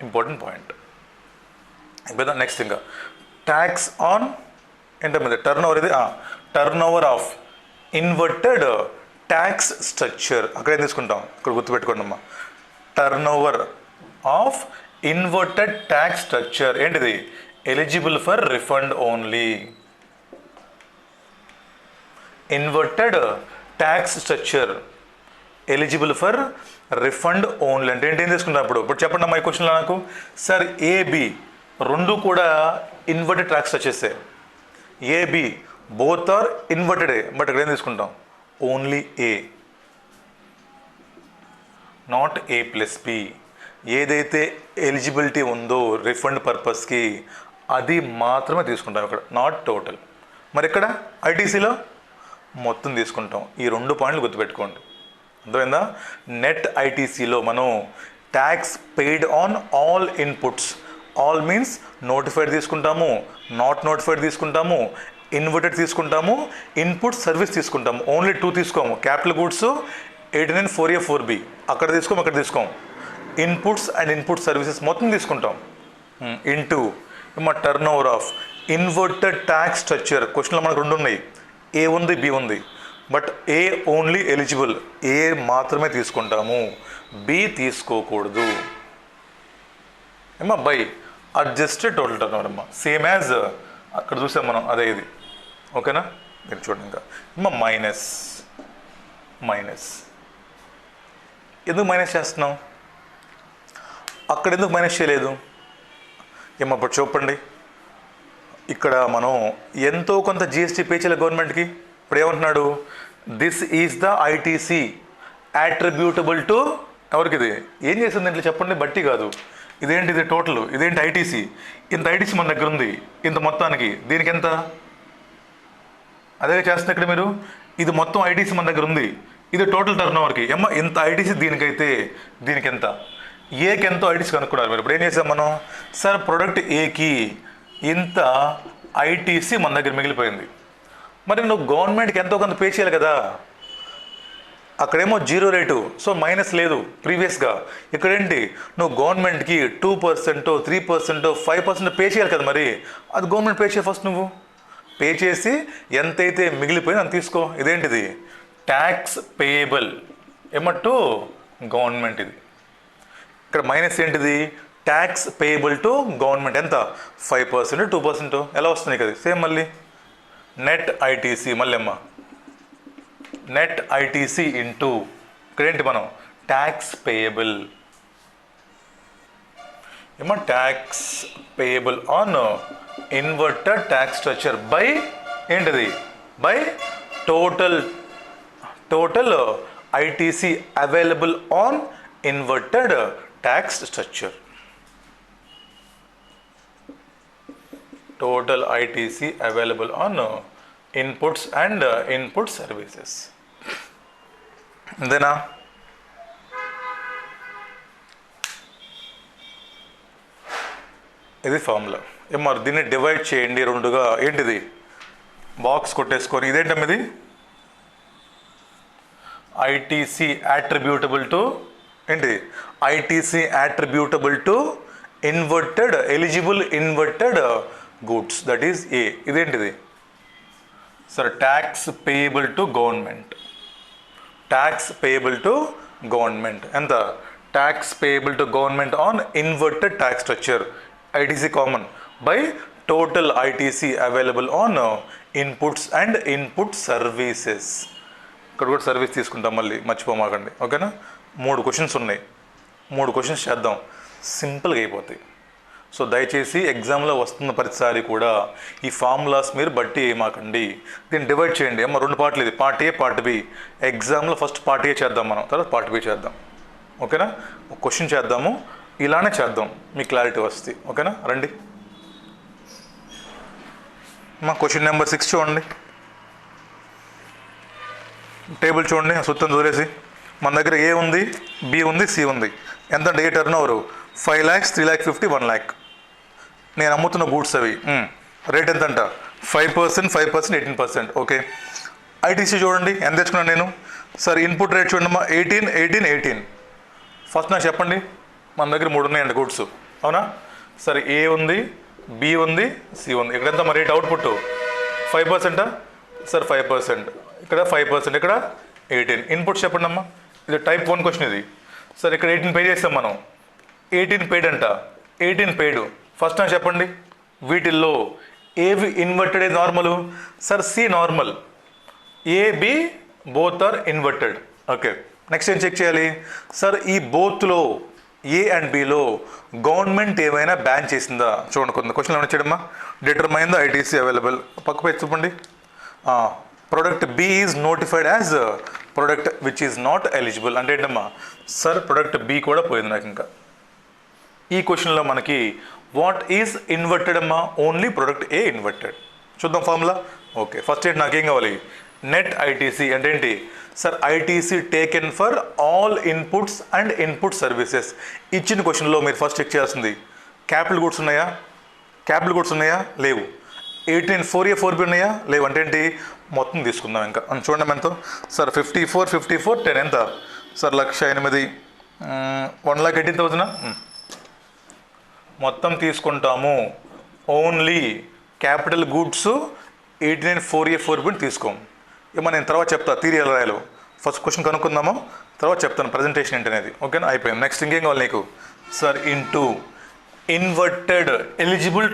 Important point. ఇప్పుడు నెక్స్ట్ ఇంకా ట్యాక్స్ ఆన్ ఏంటంటే టర్న్ ఓవర్. ఇది turnover of inverted tax structure. అక్కడేం తీసుకుంటాం? ఇక్కడ గుర్తుపెట్టుకోండి అమ్మా, turnover of inverted tax structure ఏంటిది? Eligible for refund only. Inverted tax structure eligible for refund only అంటే ఏంటి? ఏం తీసుకుంటాం ఇప్పుడు? ఇప్పుడు చెప్పండి అమ్మా ఈ క్వశ్చన్లో నాకు. సార్ ఏబి రెండు కూడా ఇన్వర్టెడ్ ట్యాక్స్ స్ట్రక్చర్సే. ఏబి బోత్ ఆర్ ఇన్వర్టెడే, బట్ ఇక్కడ ఏం తీసుకుంటాం? Only A, not A+B. ఏదైతే ఎలిజిబిలిటీ ఉందో రిఫండ్ పర్పస్కి అది మాత్రమే తీసుకుంటాం ఇక్కడ, నాట్ టోటల్. మరి ఇక్కడ ఐటీసీలో మొత్తం తీసుకుంటాం. ఈ 2 పాయింట్లు గుర్తుపెట్టుకోండి. అర్థమైందా? నెట్ ఐటీసీలో మనం tax paid on all inputs, all means notified తీసుకుంటాము, నాట్ నోటిఫైడ్ తీసుకుంటాము, ఇన్వర్టెడ్ తీసుకుంటాము, ఇన్పుట్ సర్వీస్ తీసుకుంటాము. ఓన్లీ 2 తీసుకోము. క్యాపిటల్ గూడ్స్ 89(4A)(4B) అక్కడ తీసుకోము, అక్కడ తీసుకోము. ఇన్పుట్స్ అండ్ ఇన్పుట్ సర్వీసెస్ మొత్తం తీసుకుంటాం ఇంటూ మా turn over of inverted tax structure. క్వశ్చన్లో మనకు రెండు ఉన్నాయి, ఏ ఉంది బి ఉంది. బట్ ఏ ఓన్లీ ఎలిజిబుల్, ఏ మాత్రమే తీసుకుంటాము, బి తీసుకోకూడదు. ఏమా by adjusted total turn over అమ్మా, సేమ్ యాజ్ అక్కడ చూసాం మనం, అదే ఇది. ఓకేనా, మీరు చూడండి. ఇంకా అమ్మా మైనస్ మైనస్ ఎందుకు మైనస్ చేస్తున్నాం, అక్కడ ఎందుకు మైనస్ చేయలేదు ఏమో ఇప్పుడు చూపండి. ఇక్కడ మనం ఎంతో కొంత జిఎస్టీ పే చేయాలి గవర్నమెంట్కి. ఇప్పుడు ఏమంటున్నాడు, this is the ITC attributable to ఎవరికి, ఇది ఏం చేసింది ఇంట్లో చెప్పండి, బట్టి కాదు. ఇదేంటి, ఇది టోటల్, ఇదేంటి ఐటీసీ, ఇంత ఐటీసీ మన దగ్గర ఉంది, ఇంత మొత్తానికి, దీనికి ఎంత, అదే చేస్తుంది ఇక్కడ మీరు. ఇది మొత్తం ఐటీసీ మన దగ్గర ఉంది, ఇది టోటల్ టర్న్ ఓవర్కి. ఏమో ఇంత ఐటీసీ దీనికైతే దీనికి ఎంత, ఏకి ఎంతో ఐటీసీ కనుక్కున్నారు మీరు. ఇప్పుడు ఏం చేసాం మనం, సార్ ప్రొడక్ట్ ఏకి ఇంత ఐటీసీ మన దగ్గర మిగిలిపోయింది, మరి నువ్వు గవర్నమెంట్కి ఎంతో కొంత పే చేయాలి కదా. అక్కడేమో జీరో రేటు, సో మైనస్ లేదు ప్రీవియస్గా. ఇక్కడేంటి, నువ్వు గవర్నమెంట్కి 2%, 3%, 5% పే చేయాలి కదా. మరి అది గవర్నమెంట్ పే చేయ ఫస్ట్, నువ్వు పే చేసి ఎంతైతే మిగిలిపోయింది అంత తీసుకో. ఇదేంటిది, ట్యాక్స్ పేయబుల్ ఏమట్టు గవర్నమెంట్. ఇది ఇక్కడ మైనస్ ఏంటిది, ట్యాక్స్ పేయబుల్ టు గవర్నమెంట్. ఎంత, 5%, 2%. ఎలా వస్తుంది కదా, సేమ్ మళ్ళీ నెట్ ఐటీసీ, మళ్ళీ అమ్మ నెట్ ఐటీసీ ఇంటూ ఇక్కడేంటి మనం ట్యాక్స్ పేయబుల్. ఏమో tax payable on inverted tax structure by ఏంటిది, by total ITC available on inverted tax structure. Total ITC available on inputs and input services. అంతేనా, ఇది formula. మరి దీన్ని డివైడ్ చేయండి రెండుగా. ఏంటిది, బాక్స్ కొట్టేసుకొని, ఇదేంటమ్మ ఇది ఐటీసీ అట్రిబ్యూటబుల్ టు ఏంటి, ITC attributable to eligible inverted goods, that is A. ఇదేంటిది sir, tax payable to government. Tax payable to government ఎంత, tax payable to government on inverted tax structure, ITC common, by total ITC available on inputs and input services. ఇక్కడ కూడా service తీసుకుంటాం, మళ్ళీ మర్చిపోమాకండి. ఓకేనా, 3 questions ఉన్నాయి, 3 questions చేద్దాం, సింపుల్గా అయిపోతాయి. సో దయచేసి ఎగ్జామ్లో వస్తున్న ప్రతిసారి కూడా ఈ ఫార్ములాస్ మీరు బట్టి ఏమాకండి, దీన్ని డివైడ్ చేయండి. అమ్మ 2 పార్ట్లు, ఇది పార్ట్ ఏ పార్ట్ బి. ఎగ్జామ్లో ఫస్ట్ పార్ట్ ఏ చేద్దాం మనం, తర్వాత పార్ట్ బి చేద్దాం. ఓకేనా, ఒక క్వశ్చన్ చేద్దాము, ఇలానే చేద్దాం, మీకు క్లారిటీ వస్తుంది. ఓకేనా, రండి అమ్మ. క్వశ్చన్ నెంబర్ 6 చూడండి, టేబుల్ చూడండి, సుత్తం దూరేసి. మన దగ్గర ఏ ఉంది, బి ఉంది, సి ఉంది. ఎంత అంటే ఏ turn over 5 lakhs, 3 lakh 50, 1 lakh. నేను అమ్ముతున్న గూడ్స్ అవి. రేట్ ఎంత అంట 5%, 5%, 18%. ఓకే, ఐటీసీ చూడండి ఎంత తెచ్చుకున్నాను నేను. సార్ ఇన్పుట్ రేట్ చూడండి అమ్మా, 18, 18, 18. ఫస్ట్ నాకు చెప్పండి, మన దగ్గర 3 ఉన్నాయండి గూడ్స్, అవునా. సరే ఏ ఉంది, బి ఉంది, సి ఉంది. ఇక్కడ ఎంత మరి రేట్, అవుట్పుట్ 5%. సార్ 5%, ఇక్కడ 5%, ఇక్కడ 18. ఇన్పుట్ చెప్పండి అమ్మా, ఇది టైప్ 1 క్వశ్చన్ ఇది. సార్ ఇక్కడ 18 పే చేస్తాం మనం, 18 పెయిడ్ అంట, 18 పెయిడ్. ఫస్ట్ నాకు చెప్పండి, వీటిల్లో ఏవి inverted, A normal. Sir C normal, A B both are inverted. Okay, next ఏం చెక్ చేయాలి. సార్ ఈ బోత్లో ఏ అండ్ బిలో గవర్నమెంట్ ఏమైనా బ్యాన్ చేసిందా చూడండి. కొంత క్వశ్చన్ ఏమైనా చేయడమ్మా, డిటర్మైన్ ద ఐటీసీ అవైలబుల్. పక్క పై చూపండి, product B is notified as product which is not eligible. అంటే ఏంటమ్మా, సార్ ప్రోడక్ట్ బి కూడా పోయింది నాకు. ఇంకా ఈ క్వశ్చన్లో మనకి వాట్ ఈజ్ ఇన్వర్టెడ్ అమ్మా, ఓన్లీ ప్రోడక్ట్ ఏ ఇన్వర్టెడ్. చూద్దాం ఫార్ములా. ఓకే, ఫస్ట్ ఏంటి నాకేం కావాలి, నెట్ ఐటీసీ అంటే ఏంటి. Sir ITC taken for all inputs and input services. ఇచ్చిన క్వశ్చన్లో మీరు ఫస్ట్ చెక్ చేయాల్సింది, క్యాపిటల్ గూడ్స్ ఉన్నాయా, క్యాపిటల్ గూడ్స్ ఉన్నాయా, లేవు. 18 4A 4B ఉన్నాయా, లేవు. అంటే ఏంటి, మొత్తం తీసుకుందాం ఇంకా. చూడండి ఎంతో. సార్ 54, 54, 10 ఎంత. సార్ 1,08,000, 1,18,000 మొత్తం తీసుకుంటాము. ఓన్లీ క్యాపిటల్ గూడ్స్ 89,4A,4B తీసుకోము. ఏమో నేను తర్వాత చెప్తా థియరీ ఎలా రాయాలో. ఫస్ట్ క్వశ్చన్ కనుక్కుందాము, తర్వాత చెప్తాను ప్రజెంటేషన్ ఏంటనేది. ఓకేనా, అయిపోయింది. నెక్స్ట్ ఇంకేం కావాలి నీకు? Sir into inverted eligible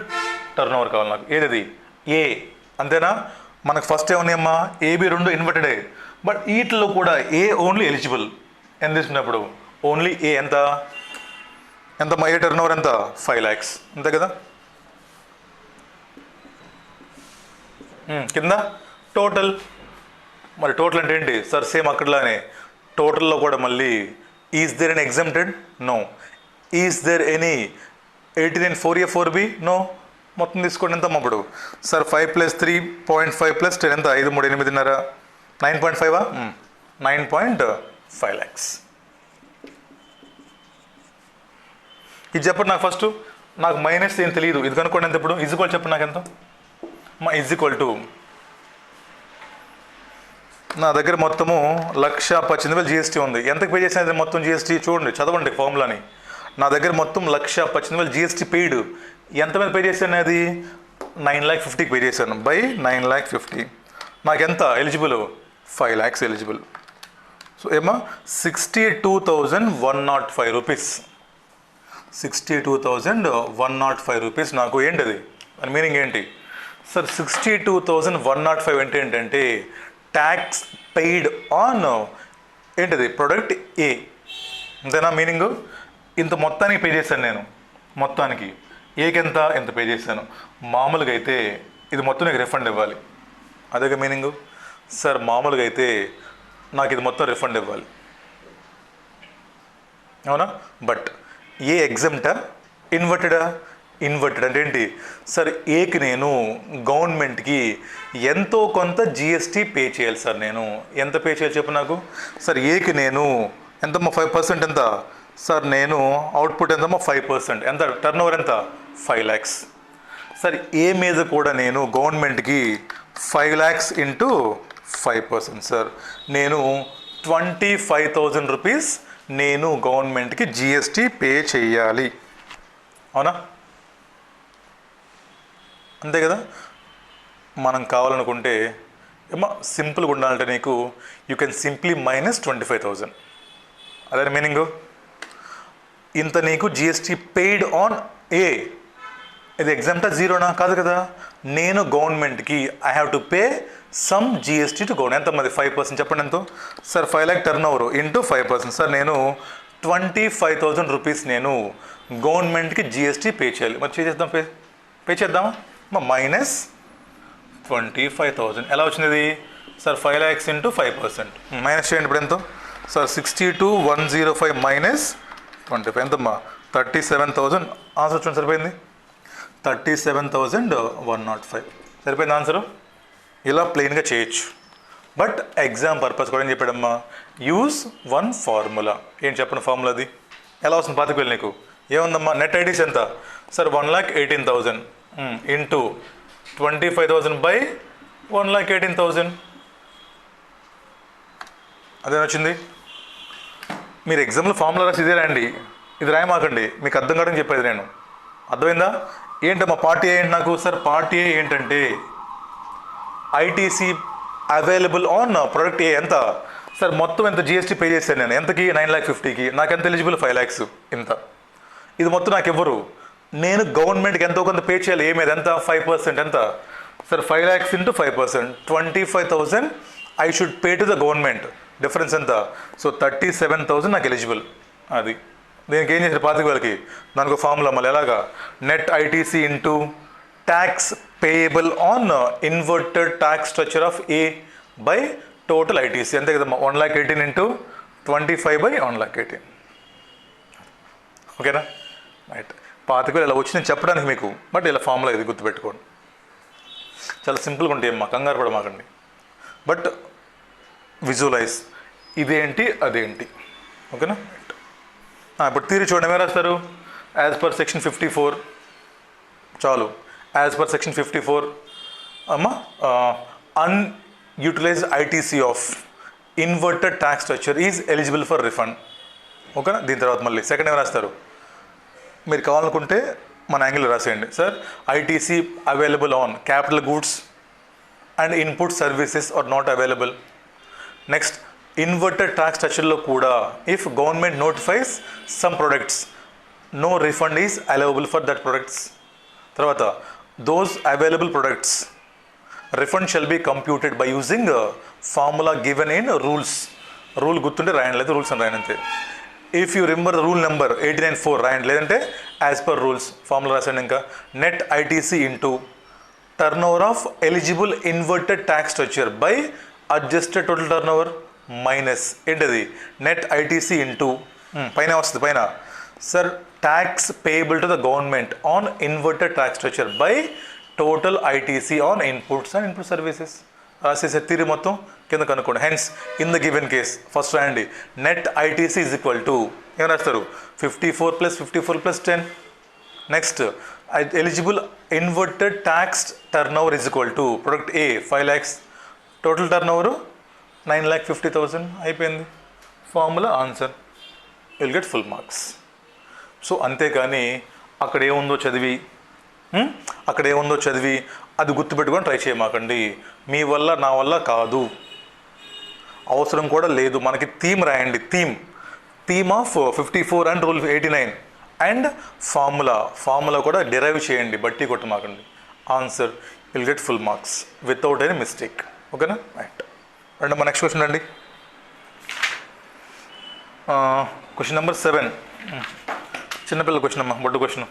turn over కావాలి నాకు. ఏదది? ఏ, అంతేనా? మనకు ఫస్ట్ ఏమన్నాయమ్మా? ఏబి రెండు ఇన్వర్టెడే, బట్ వీటిలో కూడా ఏ ఓన్లీ ఎలిజిబుల్. ఎంత తీసుకున్నప్పుడు ఓన్లీ ఏ ఎంత ఎంతమ్మా? ఏ టర్న్ ఓవర్ ఎంత? 5 lakhs, అంతే కదా. కింద టోటల్. మరి టోటల్ అంటే ఏంటి సార్? సేమ్ అక్కడలానే టోటల్లో కూడా మళ్ళీ is there an exempted? No. Is there any 89,4A,4B? No. మొత్తం తీసుకోండి ఎంత అప్పుడు సార్? 5 + 3.5 + 10 ఎంత? 5, 3, 8.5, 9.5. 9.5 lakhs. ఇది చెప్పండి నాకు ఫస్ట్. నాకు మైనస్ ఏం తెలియదు, ఇది కనుక్కోండి ఎంత ఇప్పుడు. ఈజ్ ఈక్వల్ చెప్పండి నాకు ఎంత? ఈజ్ ఈక్వల్ టు నా దగ్గర మొత్తము 1,18,000 GST ఉంది. ఎంతకు పే చేసినది మొత్తం GST? చూడండి, చదవండి ఫార్ములాని. నా దగ్గర మొత్తం 1,18,000 GST పెయిడ్. ఎంత మీద పే చేశాను? అది 9,50,000 పే చేశాను. బై 9,50,000 నాకు ఎంత ఎలిజిబుల్? 5 lakhs eligible. సో ఏమో 62,105 రూపీస్. 62,105 రూపీస్ నాకు ఏంటది? అని మీనింగ్ ఏంటి సార్? 62,105 అంటే ఏంటంటే ట్యాక్స్ పెయిడ్ ఆన్ ఏంటిది? ప్రొడక్ట్ ఏ, అంతేనా మీనింగు? ఇంత మొత్తానికి పే చేశాను నేను. మొత్తానికి ఏకెంత ఎంత పే చేశాను. మామూలుగా అయితే ఇది మొత్తం నీకు రిఫండ్ ఇవ్వాలి, అదేగా మీనింగు సార్. మామూలుగా అయితే నాకు ఇది మొత్తం రిఫండ్ ఇవ్వాలి, అవునా? But A ఎగ్జామ్టా? ఇన్వర్టెడా? ఇన్వర్టెడ్ అంటే ఏంటి సార్? ఏకి నేను గవర్నమెంట్కి ఎంతో కొంత GST పే చేయాలి సార్. నేను ఎంత పే చేయాలి చెప్పు నాకు సార్? ఏకి నేను ఎంతమ్మా? 5% ఎంత సార్? నేను అవుట్పుట్ ఎంతమ్మా? 5%. ఎంత? టర్న్ ఓవర్ ఎంత? 5 lakhs. సార్ ఏ మీద కూడా నేను గవర్నమెంట్కి 5 lakhs ఇంటూ 5% సార్. నేను 25,000 రూపీస్ నేను గవర్నమెంట్కి GST పే చేయాలి, అవునా? అంతే కదా. మనం కావాలనుకుంటే ఏమో సింపుల్గా ఉండాలంటే నీకు యూ కెన్ సింప్లీ మైనస్ 25,000. అదే మీనింగు. ఇంత నీకు GST పెయిడ్ ఆన్ ఏ. ఇది ఎగ్జామ్టా? జీరోనా? కాదు కదా. నేను గవర్నమెంట్కి I have to pay some GST to government. ఎంత మరి? 5% చెప్పండి ఎంతో sir? 5 lakh turn over into 5% sir. నేను 25,000 రూపీస్ నేను గవర్నమెంట్కి GST పే చేయాలి. మరి చేద్దాం, పే చేద్దామా? మైనస్ 25,000 ఎలా వచ్చింది సార్? 5 lakhs into 5%. మైనస్ చేయండి ఇప్పుడు ఎంతో సార్? 62,105 మైనస్ 25 ఎంతమ్మా? 37,000. ఆన్సర్ చూడండి, సరిపోయింది. 37,105 సరిపోయింది ఆన్సరు. ఇలా ప్లెయిన్గా చేయొచ్చు. బట్ ఎగ్జామ్ పర్పస్ కూడా ఏం చెప్పాడమ్మా? Use one formula. ఏం చెప్పండి ఫార్ములా? అది ఎలా వస్తుంది? 25,000 నీకు ఏముందమ్మా? నెట్ ఐడీస్ ఎంత సార్? 1,18,000 into 25,000 by 1,18,000. అదేనా వచ్చింది? మీరు ఎగ్జామ్లో ఫార్ములా రాసి ఇదే రండి, ఇది రాయమాకండి. మీకు అర్థం కావడం చెప్పేది నేను. అర్థమైందా? ఏంటమ్మా పార్టీ ఏ ఏంటి నాకు సార్? పార్టీ ఏ ఏంటంటే ఐటీసీ అవైలబుల్ ఆన్ ప్రొడక్ట్ ఏ ఎంత సార్? మొత్తం ఎంత GST పే చేశాను నేను? ఎంతకి? 9,50,000కి. నాకు ఎంత ఎలిజిబుల్? 5 lakhs ఇంత. ఇది మొత్తం నాకు ఇవ్వరు. నేను గవర్నమెంట్కి ఎంతో కొంత పే చేయాలి. ఏ మీద? ఎంత? 5% ఎంత sir? 5 lakhs into 5%, 25,000 I should pay to the government. Difference ఎంత? సో 37,000 నాకు ఎలిజిబుల్. అది దీనికి ఏం చేశారు? 25,000కి దానికి ఫార్ములా మళ్ళీ ఎలాగా? Net ITC into tax payable on inverted tax structure of A by total ITC. అంతే కదమ్మా? 1,18,000 ఇంటూ 25 బై 1,18,000. ఓకేనా? రైట్. 25,000 ఇలా వచ్చిందని చెప్పడానికి మీకు, బట్ ఇలా ఫార్ములా ఇది గుర్తుపెట్టుకోండి. చాలా సింపుల్గా ఉంటాయి అమ్మా, కంగారు పడమాకండి. బట్ విజువలైజ్ ఇదేంటి అదేంటి. ఓకేనా? ఇప్పుడు థియరీ చూడండి, ఏమైనా రాస్తారు? యాజ్ పర్ సెక్షన్ 54 చాలు. యాజ్ పర్ సెక్షన్ 54 అమ్మా unutilised ITC of inverted tax structure is eligible for refund. ఓకేనా. దీని తర్వాత మళ్ళీ సెకండ్ ఏం రాస్తారు, మీరు కావాలనుకుంటే మన యాంగిల్ రాసేయండి. Sir ITC available on capital goods and input services are not available. Next inverted tax స్ట్రక్చర్లో కూడా if government notifies some products no refund is allowable for that products. తర్వాత those available products refund shall be computed by using formula given in rules. Rule గుర్తుంటే రాయండి, లేదా rules అని రాయనంతే. If you remember rule number 89(4) రాయండి, లేదంటే as per rules formula రాసండి. ఇంకా net ITC into turnover of eligible inverted tax structure by adjusted total turnover minus ఏంటది నెట్ ఐటీసీ ఇంటూ పైన వస్తుంది పైన sir tax payable to the government on inverted tax structure by total ITC on inputs and input services. రాసేసే తీరి మొత్తం కింద కనుక్కోండి. Hence in the given case first రాయండి net ITC is equal to ఏం రాస్తారు 54 + 54 + 10. Next eligible inverted tax turn over is equal to product A 5 lakhs, total turn over 9,50,000 అయిపోయింది. Formula answer, will get full marks. So అంతేకాని అక్కడ ఏముందో చదివి అది గుర్తుపెట్టుకొని ట్రై చేయమాకండి. మీ వల్ల నా వల్ల కాదు, అవసరం కూడా లేదు. మనకి థీమ్ రాయండి, theme of 54 and rule 89 and formula కూడా డిరైవ్ చేయండి, బట్టి కొట్టమాకండి. Answer will get full marks without any mistake. ఓకేనా. రైట్. అండ్ మా నెక్స్ట్ క్వశ్చన్ అండి, క్వశ్చన్ నెంబర్ 7. చిన్నపిల్లల క్వశ్చన్ అమ్మా, బొడ్డు క్వశ్చన్,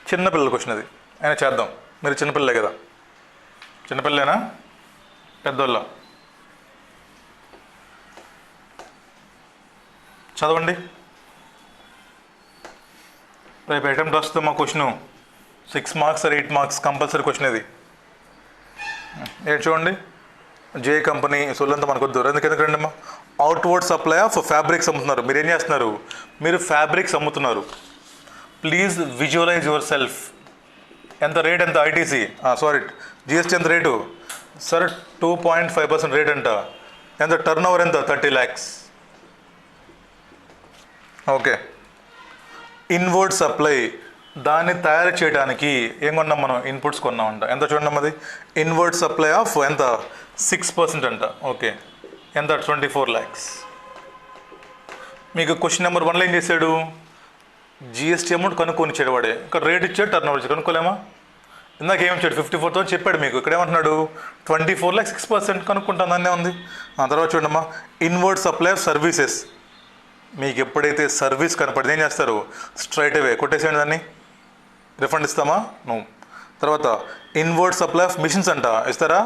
చిన్నపిల్లల క్వశ్చన్ అది. అయినా చేద్దాం, మీరు చిన్నపిల్లలే కదా. చిన్నపిల్లేనా పెద్దోళ్ళ? చదవండి. రేపు అటెంప్ట్ వస్తే మా question 6 marks or 8 marks compulsory question ఇది. ఏంటి చూడండి, జే కంపెనీ సొల్లంతా మనకు వద్దు. ఎందుకంటే రండి అమ్మా, అవుట్వర్డ్ సప్లై ఆఫ్ ఫ్యాబ్రిక్స్ అమ్ముతున్నారు. మీరు ఏం చేస్తున్నారు, మీరు ఫ్యాబ్రిక్స్ అమ్ముతున్నారు. Please visualize yourself. ఎంత రేట్, ఎంత ఐటీసీ సారీ జిఎస్టీ ఎంత రేటు సార్ 2.5% రేట్ అంట. ఎంత టర్న్ ఓవర్, ఎంత 30 lakhs. ఓకే. ఇన్వర్డ్ సప్లై, దాన్ని తయారు చేయడానికి ఏం కొన్నాం మనం, ఇన్పుట్స్ కొన్నామంట. ఎంత చూడండి అది, ఇన్వర్డ్ సప్లై ఆఫ్ ఎంత 6% అంట. ఓకే, ఎంత 24 lakhs. మీకు క్వశ్చన్ నెంబర్ 1లో ఏం చేశాడు, జిఎస్టీ అమౌంట్ కనుక్కొని ఇచ్చాడు వాడే. ఇక్కడ రేట్ ఇచ్చాడు, టర్న్ ఓవర్ ఇచ్చాడు, కనుక్కోలేమా? ఇందాక ఏమిచ్చాడు 54తో చెప్పాడు మీకు. ఇక్కడ ఏమంటున్నాడు 24 lakhs 6% కనుక్కుంటాను, దాన్నే ఉంది. ఆ తర్వాత చూడమ్మా, ఇన్వర్డ్ సప్లై ఆఫ్ సర్వీసెస్. మీకు ఎప్పుడైతే సర్వీస్ కనపడితే ఏం చేస్తారు, స్ట్రైట్ అవే కొట్టేసేయండి దాన్ని. రిఫండ్ ఇస్తామా? నో. తర్వాత ఇన్వర్డ్ సప్లై ఆఫ్ మిషన్స్ అంట, ఇస్తారా?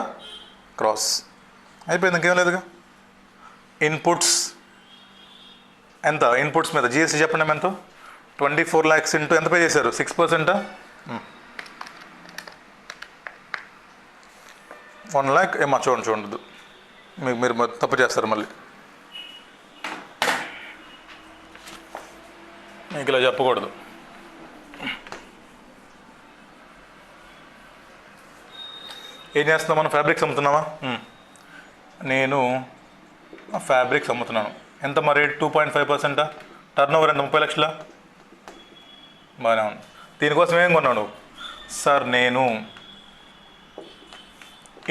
క్రాస్. అయిపోయింది, ఇంకేం లేదుగా. ఇన్పుట్స్ ఎంత, ఇన్పుట్స్ మీద జిఎస్టీ చెప్పండి ఎంతో, 24 lakhs ఇంటూ ఎంత పే చేశారు, 6%. 1 lakh ఏమో చూడదు, మీరు తప్పు చేస్తారు మళ్ళీ. మీకు ఇలా చెప్పకూడదు. ఏం చేస్తున్నాం మనం, ఫ్యాబ్రిక్స్ అమ్ముతున్నామా? నేను ఫ్యాబ్రిక్స్ అమ్ముతున్నాను. ఎంత మా రేట్, 2.5%. టర్న్ ఓవర్ ఎంత, 30 lakhs. బాగానే ఉంది. దీనికోసం ఏం కొన్నాను సార్, నేను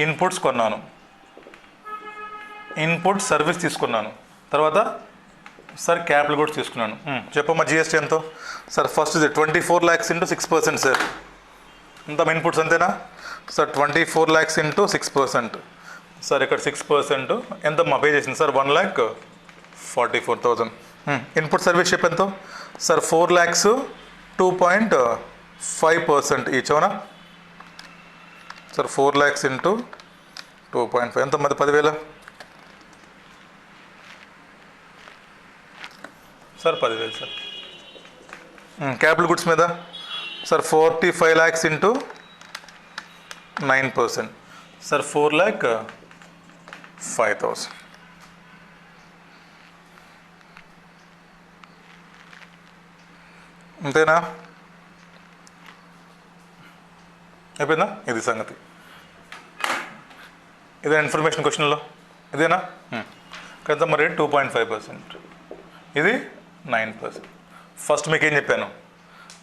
ఇన్పుట్స్ కొన్నాను, ఇన్పుట్ సర్వీస్ తీసుకున్నాను. తర్వాత సార్ క్యాపిటల్ గూడ్స్ తీసుకున్నాను. చెప్పమ్మా జిఎస్టీ ఎంతో సార్? ఫస్ట్ ఇది 24 lakhs ఇంటూ 6% సార్. అంత ఇన్పుట్స్ అంతేనా సార్? 24 lakhs into 6% sir. ఇక్కడ 6% ఎంత మా పే చేసింది సార్, 1,44,000. ఇన్పుట్ సర్వీస్ చెప్పి ఎంతో సార్? 4 lakhs 2.5% ఈచ్, అవునా సార్? 4 lakhs ఇంటూ 2.5 ఎంత మరి, 10,000 సార్? 10,000 సార్. క్యాపిటల్ గుడ్స్ మీద సార్ 45 lakhs ఇంటూ 9% సార్, 4,05,000. అంతేనా? అయిపోయిందా? ఇది సంగతి. ఇదే ఇన్ఫర్మేషన్ క్వశ్చన్లో, ఇదేనా? ఎంత మరి 2.5%. ఇది 9%. ఫస్ట్ మీకు ఏం చెప్పాను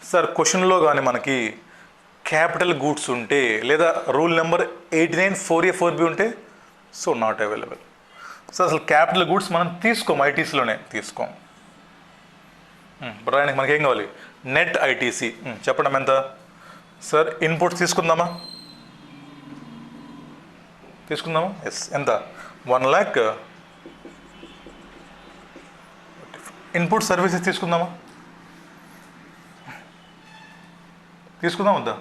సార్, క్వశ్చన్లో కానీ మనకి క్యాపిటల్ గూడ్స్ ఉంటే లేదా రూల్ నెంబర్ 89(4A)(4B) ఉంటే సో నాట్ అవైలబుల్. సో అసలు క్యాపిటల్ గూడ్స్ మనం తీసుకోం, ఐటీసీలోనే తీసుకోం. ఇప్పుడు ఆయనకి మనకేం కావాలి, నెట్ ఐటీసీ. చెప్పడం ఎంత సార్? ఇన్పుట్స్ తీసుకుందామా? ఎస్. ఎంత? 1 lakh. ఇన్పుట్ సర్వీసెస్ తీసుకుందామా? తీసుకుందాం వద్దా?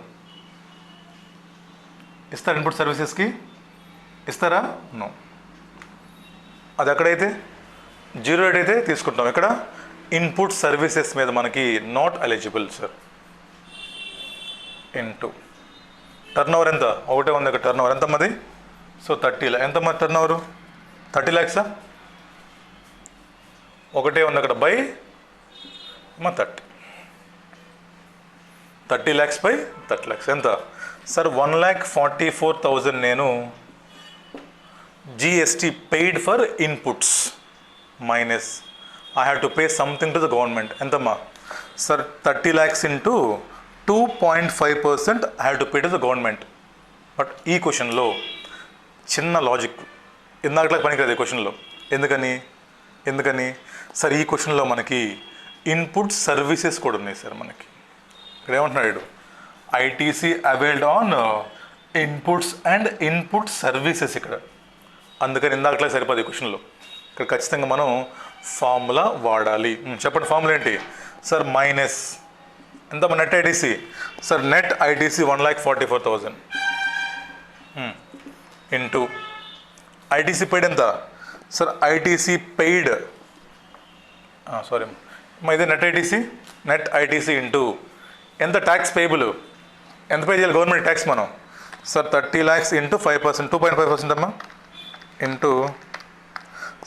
ఇస్తారా ఇన్పుట్ సర్వీసెస్కి? ఇస్తారా? నో. అది ఎక్కడైతే 0 రేట్ అయితే తీసుకుంటాం. ఇక్కడ ఇన్పుట్ సర్వీసెస్ మీద మనకి not eligible sir. Into turnover ఎంత? ఒకటే ఉంది ఇక్కడ టర్న్ ఓవర్. ఎంత మంది? So 30 lakhs. ఎంత మరి టర్న్ ఓవరు? 30 lakhs. ఒకటే ఉంది అక్కడ బై 30 lakhs బై 30 lakhs. ఎంత సార్? 1,44,000 నేను GST paid for inputs minus I have to pay something to the government. ఎంతమ్మా sir? 30 lakhs into 2.5% I have to pay to the government. But ఈ క్వశ్చన్లో చిన్న logic ఇందాకట్లా పనికిరాదు ఈ క్వశ్చన్లో. ఎందుకని సార్ ఈ క్వశ్చన్లో మనకి ఇన్పుట్ సర్వీసెస్ కూడా ఉన్నాయి సార్. మనకి ఇక్కడ ఏమంటున్నాడు, ITC availed on inputs and input services ఇక్కడ. అందుకని ఇందాకట్లా సరిపోదు ఈ క్వశ్చన్లో. ఇక్కడ ఖచ్చితంగా మనం ఫార్ములా వాడాలి. చెప్పండి ఫార్ములా ఏంటి సార్? మైనస్ ఎంత net ITC sir? Net ITC 1,44,000 into ITC paid ఎంత సార్? ఐటీసీ పెయిడ్ సారీ ఇది నెట్ ఐటీసీ ఇంటూ ఎంత? ట్యాక్స్ పేయబుల్ ఎంత పే చేయాలి గవర్నమెంట్ ట్యాక్స్ మనం సార్? 30 lakhs ఇంటూ 5%, 2.5% అమ్మా ఇంటూ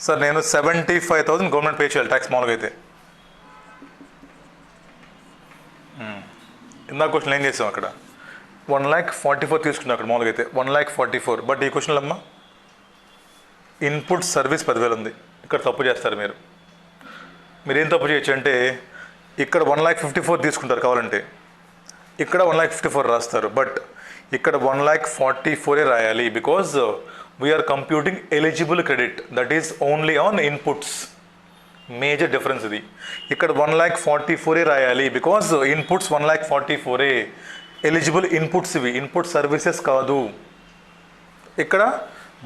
సార్ నేను 75,000 గవర్నమెంట్ పే చేయాలి ట్యాక్స్ మామూలుగా అయితే. ఇందాక క్వశ్చన్ ఏం చేసాం అక్కడ? 1,44,000 తీసుకున్నాం అక్కడ మామూలుగా అయితే 1,44,000. బట్ ఈ క్వశ్చన్లో అమ్మా ఇన్పుట్ సర్వీస్ 10,000 ఉంది. ఇక్కడ తప్పు చేస్తారు మీరు ఏం తప్పు చేయొచ్చు అంటే ఇక్కడ 1,54,000 తీసుకుంటారు కావాలంటే, ఇక్కడ 1,54,000 రాస్తారు. బట్ ఇక్కడ 1,44,000 రాయాలి because we are computing eligible credit that is only on inputs. Major difference ఇది. ఇక్కడ 1,44,000 రాయాలి బికాజ్ ఇన్పుట్స్ 1,44,000 ఎలిజిబుల్ ఇన్పుట్స్ ఇవి, ఇన్పుట్ సర్వీసెస్ కాదు. ఇక్కడ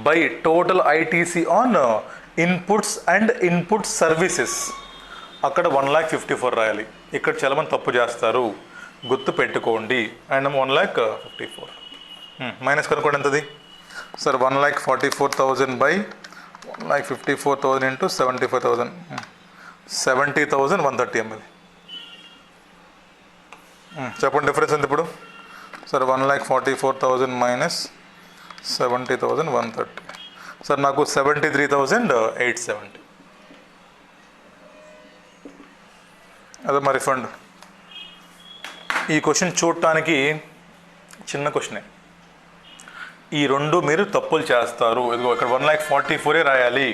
by total ITC on inputs and input services అక్కడ 1,54,000 రాయాలి. ఇక్కడ చాలా మంది తప్పు చేస్తారు, గుర్తు పెట్టుకోండి. అండ్ 1,54,000 మైనస్ కనుక్కోండి ఎంతది సార్? 1,44,000 బై 1,54,000 ఇంటూ 75,000 70,130 అమ్మది. చెప్పండి డిఫరెన్స్ ఎంత ఇప్పుడు సార్? 1,44,000 మైనస్ 70,130 సార్ నాకు 73,870. అదే మా రిఫండ్. ఈ క్వశ్చన్ చూడటానికి చిన్న క్వశ్చనే. ఈ రెండు మీరు తప్పులు చేస్తారు. ఇదిగో ఇక్కడ 1,44,000 రాయాలి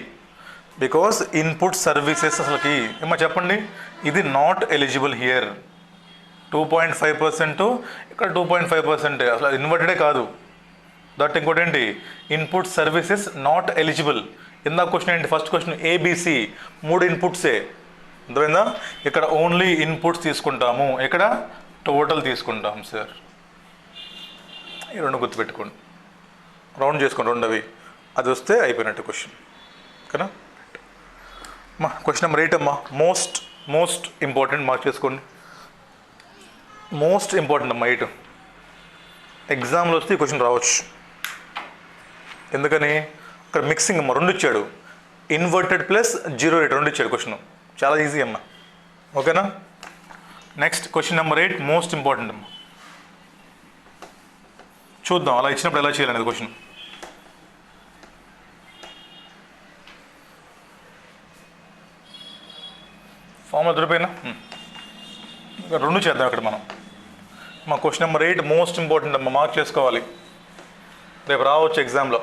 బికాస్ ఇన్పుట్ సర్వీసెస్ అసలుకి ఏమో చెప్పండి, ఇది నాట్ ఎలిజిబుల్ హియర్. 2.5% ఇక్కడ 2.5% అసలు ఇన్వర్టెడే కాదు. దట్ ఇంకోటి ఏంటి, ఇన్పుట్ సర్వీసెస్ నాట్ ఎలిజిబుల్. ఇందాక క్వశ్చన్ ఏంటి? ఫస్ట్ క్వశ్చన్ ఏబిసి 3 ఇన్పుట్సే. అర్థమైందా? ఇక్కడ ఓన్లీ ఇన్పుట్స్ తీసుకుంటాము, ఇక్కడ టోటల్ తీసుకుంటాం సార్. ఈ రెండు గుర్తుపెట్టుకోండి, రౌండ్ చేసుకోండి రెండవి. అది వస్తే అయిపోయినట్టు క్వశ్చన్. ఓకేనా అమ్మా? క్వశ్చన్ నెంబర్ 8 అమ్మా. మోస్ట్ ఇంపార్టెంట్ మార్క్ చేసుకోండి. మోస్ట్ ఇంపార్టెంట్ అమ్మా 8. ఎగ్జామ్లో వస్తే ఈ క్వశ్చన్ రావచ్చు. ఎందుకని అక్కడ మిక్సింగ్ అమ్మ 2 ఇచ్చాడు, ఇన్వర్టెడ్ ప్లస్ 0 రేట్ 2 ఇచ్చాడు క్వశ్చన్. చాలా ఈజీ అమ్మా. ఓకేనా? Next question number 8 most important అమ్మా. చూద్దాం అలా ఇచ్చినప్పుడు ఎలా చేయాలనేది క్వశ్చన్. ఫార్ములా దొరిపోయినా 2 చేద్దాం ఇక్కడ మనం. మా క్వశ్చన్ నెంబర్ 8 మోస్ట్ ఇంపార్టెంట్ అమ్మా, మార్క్ చేసుకోవాలి, రేపు రావచ్చు ఎగ్జామ్లో.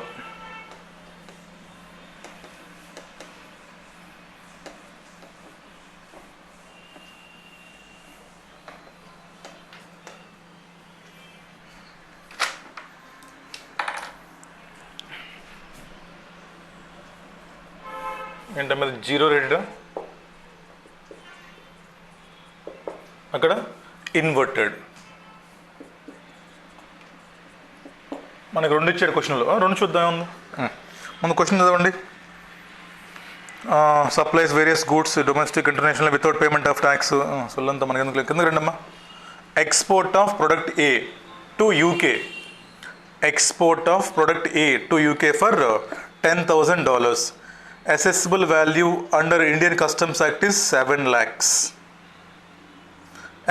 ఏంటమ్మా జీరో రేటెడ్, అక్కడ ఇన్వర్టెడ్. మనకి రెండు ఇచ్చాడు క్వశ్చన్లో, రెండు చూద్దాం ఉంది. ముందు క్వశ్చన్ చదవండి. Supplies various goods domestic international without payment of tax. సొల్లంతా మనకి ఎందుకు కిందకి రండమ్మా. Export of product A to UK, export of product A to UK for $10,000. Assessable value under Indian customs act is 7 lakhs.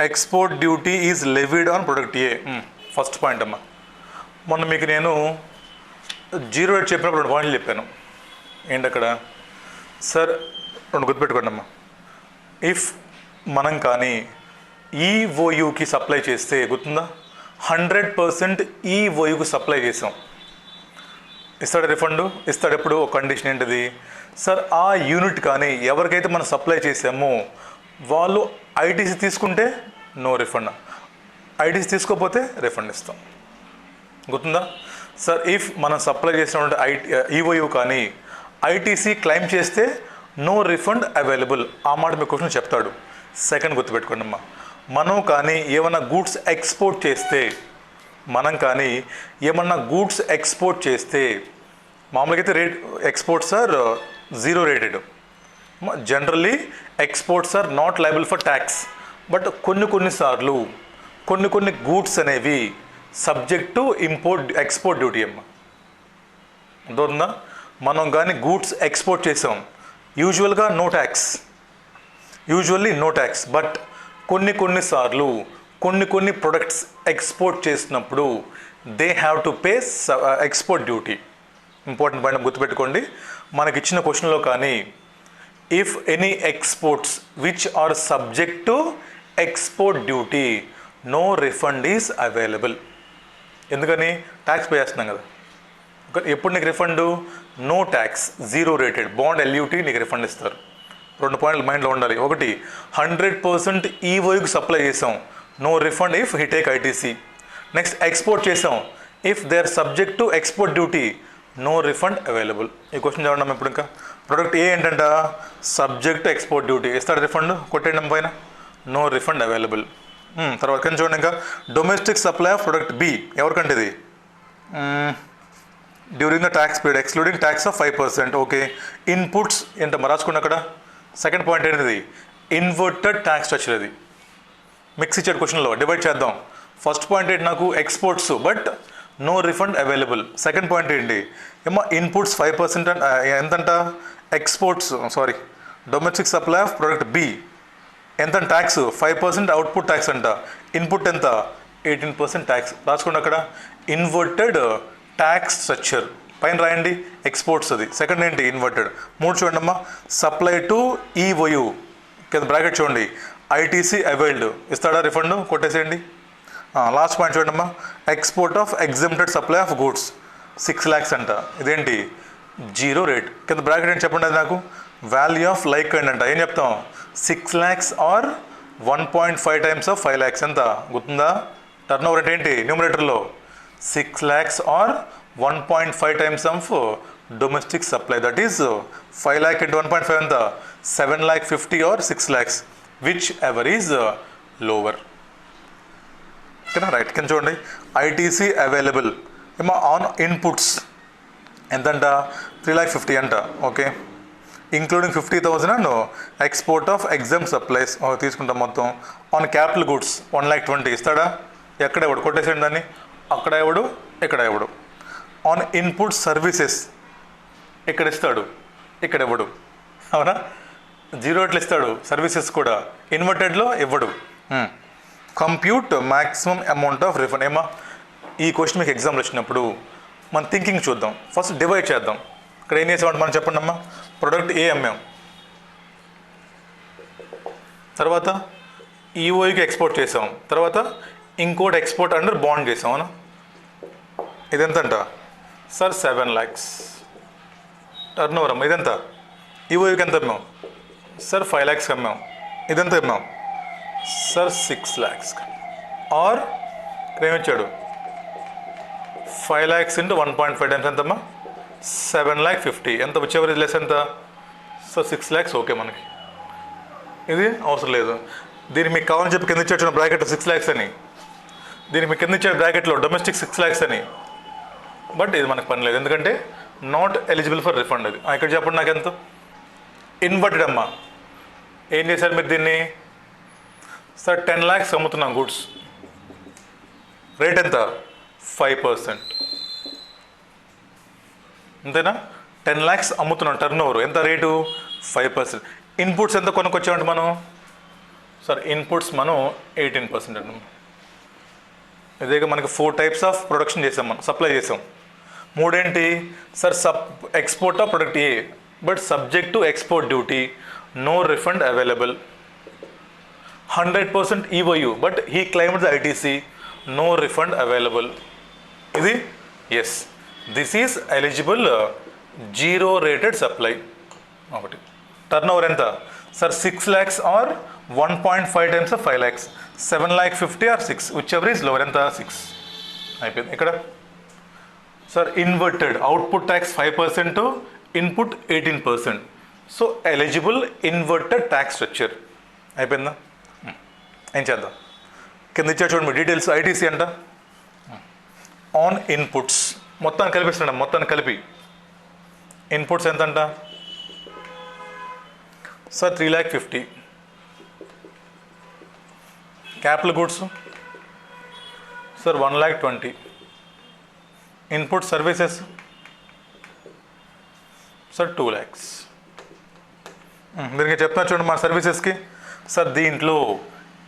Export duty is levied on product A. First point అమ్మా. మొన్న మీకు నేను zero rate చెప్పినప్పుడు 2 పాయింట్లు చెప్పాను. ఏంటి అక్కడ sir, 2 గుర్తుపెట్టుకోండి అమ్మా. ఇఫ్ మనం కానీ ఈఓయూకి సప్లై చేస్తే, గుర్తుందా, 100% ఈఓయూకి సప్లై చేసాం, ఇస్తాడు రిఫండ్, ఇస్తాడు. ఎప్పుడు ఒక కండిషన్ ఏంటిది సార్, ఆ యూనిట్ కానీ ఎవరికైతే మనం సప్లై చేసామో వాళ్ళు ఐటీసీ తీసుకుంటే నో రిఫండ్, ఐటీసీ తీసుకోకపోతే రిఫండ్ ఇస్తాం. గుర్తుందా సార్? ఇఫ్ మనం సప్లై చేసినటువంటి ఈఓయూ కానీ ఐటీసీ క్లెయిమ్ చేస్తే నో రిఫండ్ అవైలబుల్. ఆ మాట మీ క్వశ్చన్ చెప్తాడు. సెకండ్ గుర్తుపెట్టుకోండి అమ్మా. మనం కానీ ఏమన్నా గూడ్స్ ఎక్స్పోర్ట్ చేస్తే, మనం కానీ ఏమన్నా గూడ్స్ ఎక్స్పోర్ట్ చేస్తే, మామూలుగా అయితే rate exports are zero rated. Generally exports are not liable for tax. But కొన్నిసార్లు కొన్ని గూడ్స్ అనేవి సబ్జెక్ట్ టు ఎక్స్పోర్ట్ డ్యూటీ అమ్మ. అర్థమవుతుందా? మనం కానీ గూడ్స్ ఎక్స్పోర్ట్ చేసాం, యూజువల్లీ నో ట్యాక్స్. బట్ కొన్నిసార్లు కొన్ని ప్రొడక్ట్స్ ఎక్స్పోర్ట్ చేసినప్పుడు they have to pay export duty. Important point గుర్తుపెట్టుకోండి. మనకి ఇచ్చిన క్వశ్చన్లో కానీ if any exports which are subject to export duty no refund is available. ఎందుకని? ట్యాక్స్ పే చేస్తున్నాం కదా. ఎప్పుడు నీకు రిఫండ్? No tax, zero rated bond LUT నీకు రిఫండ్ ఇస్తారు. 2 పాయింట్లు మైండ్లో ఉండాలి. ఒకటి, 100% ఈఓయూకి సప్లై చేసాం, no refund if he take ITC. Next, export చేసాం, if they are subject to export duty no refund available. ఈ క్వశ్చన్ చదవడం ఇప్పుడు. ఇంకా ప్రొడక్ట్ ఏ ఏంటంట, సబ్జెక్ట్ ఎక్స్పోర్ట్ డ్యూటీ, ఇస్తాడు రిఫండ్, కొట్టేయడం పైన నో రిఫండ్ అవైలబుల్. తర్వాత కింద చూడండి. ఇంకా domestic supply of product B ఎవరికంటే ఇది during the tax period excluding tax of 5%. Okay. Inputs ఏంటమ్మా రాసుకున్న అక్కడ. సెకండ్ పాయింట్ ఏంటిది? Inverted tax structure. అది మిక్స్ ఇచ్చాడు క్వశ్చన్లో, డివైడ్ చేద్దాం. ఫస్ట్ పాయింట్ ఏంటి నాకు, exports but no refund available. Second point ఏంటి ఏమో, ఇన్పుట్స్ 5% ఎంతంట, exports domestic supply of product B ఎంత ట్యాక్స్, 5% అవుట్పుట్ ట్యాక్స్ అంట. ఇన్పుట్ ఎంత, 18% ట్యాక్స్. రాసుకోండి అక్కడ. ఇన్వర్టెడ్ ట్యాక్స్ స్ట్రక్చర్ పైన రాయండి. ఎక్స్పోర్ట్స్ అది. సెకండ్ ఏంటి, ఇన్వర్టెడ్. 3 చూడండి అమ్మా. సప్లై టు ఈఓయూ కింద బ్రాకెట్ చూడండి, ఐటీసీ అవైల్డ్, ఇస్తాడా రిఫండ్, కొట్టేసేయండి. లాస్ట్ పాయింట్ చూడండి అమ్మా. Export of exempted supply of goods 6 lakhs అంట. ఇదేంటి, జీరో రేట్. కింద బ్రాకెట్ ఏంటి చెప్పండి అది నాకు. వాల్యూ ఆఫ్ లైక్ కైండ్ అంట. ఏం చెప్తాం, 6 lakhs or 1.5 times of 5 lakhs. ఎంత గుర్తుందా? టర్న్ ఓవర్ అంటే ఏంటి న్యూమరేటర్లో, 6 lakhs ఆర్ 1.5 times ఆఫ్ domestic supply. That is 5 lakh into 1.5 ఎంత, 7,50,000 or 6 lakhs, whichever is lower. ఓకేనా, రైట్. కింద చూడండి. ఐటీసీ అవైలబుల్ ఏమో ఆన్ ఇన్పుట్స్ ఎంతంట, 3,50,000 అంట. Okay, including 50,000 and export of exempt supplies తీసుకుంటాం మొత్తం. ఆన్ క్యాపిటల్ గుడ్స్ 1,20,000 ఇస్తాడా, ఎక్కడ ఇవ్వడు, కొట్టేసేయండి దాన్ని. అక్కడ ఇవ్వడు, ఇక్కడ ఇవ్వడు. ఆన్ ఇన్పుట్ సర్వీసెస్ ఇక్కడ ఇస్తాడు, ఇక్కడ ఇవ్వడు. అవునా, జీరో రేట్లు ఇస్తాడు, సర్వీసెస్ కూడా. ఇన్వర్టెడ్లో ఇవ్వడు. Compute maximum amount of refund. ఏమా, ఈ క్వశ్చన్ మీకు ఎగ్జామ్లో వచ్చినప్పుడు మన థింకింగ్ చూద్దాం. ఫస్ట్ డివైడ్ చేద్దాం. ఇక్కడ ఏం చేసామంటే మనం చెప్పండి అమ్మా. ప్రొడక్ట్ ఏ అమ్మాం, తర్వాత ఈఓయూకి ఎక్స్పోర్ట్ చేసాం, తర్వాత ఇంకోటి ఎక్స్పోర్ట్ అండర్ బాండ్ చేసాం. అవునా, ఇదెంతంట సార్, 7 lakhs టర్న్ ఓవర్ అమ్మ. ఇదెంత, ఈఓయూకి ఎంత అమ్మాం సార్, 5 lakhs అమ్మాం. ఇదెంత అమ్మాం సార్, 6 lakhs. ఆర్ ఇక్కడ ఏమిచ్చాడు, 5 lakhs into 1.5 times ఎంతమ్మా, 7,50,000. ఎంత వచ్చేవరేజ్ లెస్ ఎంత, సో 6 lakhs ఓకే మనకి, ఇది అవసరం లేదు. దీన్ని మీకు కావాలని చెప్పి కింద ఇచ్చిన బ్రాకెట్ 6 lakhs అని, దీనికి మీకు కింద ఇచ్చే బ్రాకెట్లో డొమెస్టిక్ 6 lakhs అని, బట్ ఇది మనకు పని లేదు ఎందుకంటే నాట్ ఎలిజిబుల్ ఫర్ రిఫండ్. అది ఇక్కడ చెప్పండి నాకు ఎంత ఇన్వర్టెడ్ అమ్మా. ఏం చేశారు మీరు దీన్ని? సార్ 10 lakhs అమ్ముతున్నాం గూడ్స్, రేట్ ఎంత? 5%, అంతేనా? 10 lakhs అమ్ముతున్నాం, టర్న్ ఓవర్ ఎంత రేటు? 5%. ఇన్పుట్స్ ఎంత కొనుక్కొచ్చామంటే మనం? సార్ ఇన్పుట్స్ మనం 18% అన్నాం. ఇదేగా మనకి 4 types ఆఫ్ ప్రొడక్షన్ చేసాం, మనం సప్లై చేసాం. 3 ఏంటి sir? Export of product A but subject to export duty, no refund available. 100% EOU but he claimed the ITC, no refund available. ఇది yes, this is eligible zero rated supply. ఒకటి. Turnover ఎంత sir? 6 lakhs or 1.5 times of 5 lakhs, 7,50,000 or 6, whichever is lower. ఎంత? 6 అయిపోయింది. ఇక్కడ sir inverted output tax 5%, input 18%. So eligible inverted tax structure అయిపోయిందా? ఏం చేద్దాం? కింద ఇచ్చా చూడండి మీ డీటెయిల్స్. ఐటీసీ అంట ఆన్ ఇన్పుట్స్ మొత్తాన్ని కలిపిస్తున్నాడు, మొత్తాన్ని కలిపి ఇన్పుట్స్ ఎంత అంట sir? 3,50,000. Capital goods sir 1,20,000. Input services sir 2 lakhs. దీనికి చెప్తున్నా చూడండి మా సర్వీసెస్కి. సార్ దీంట్లో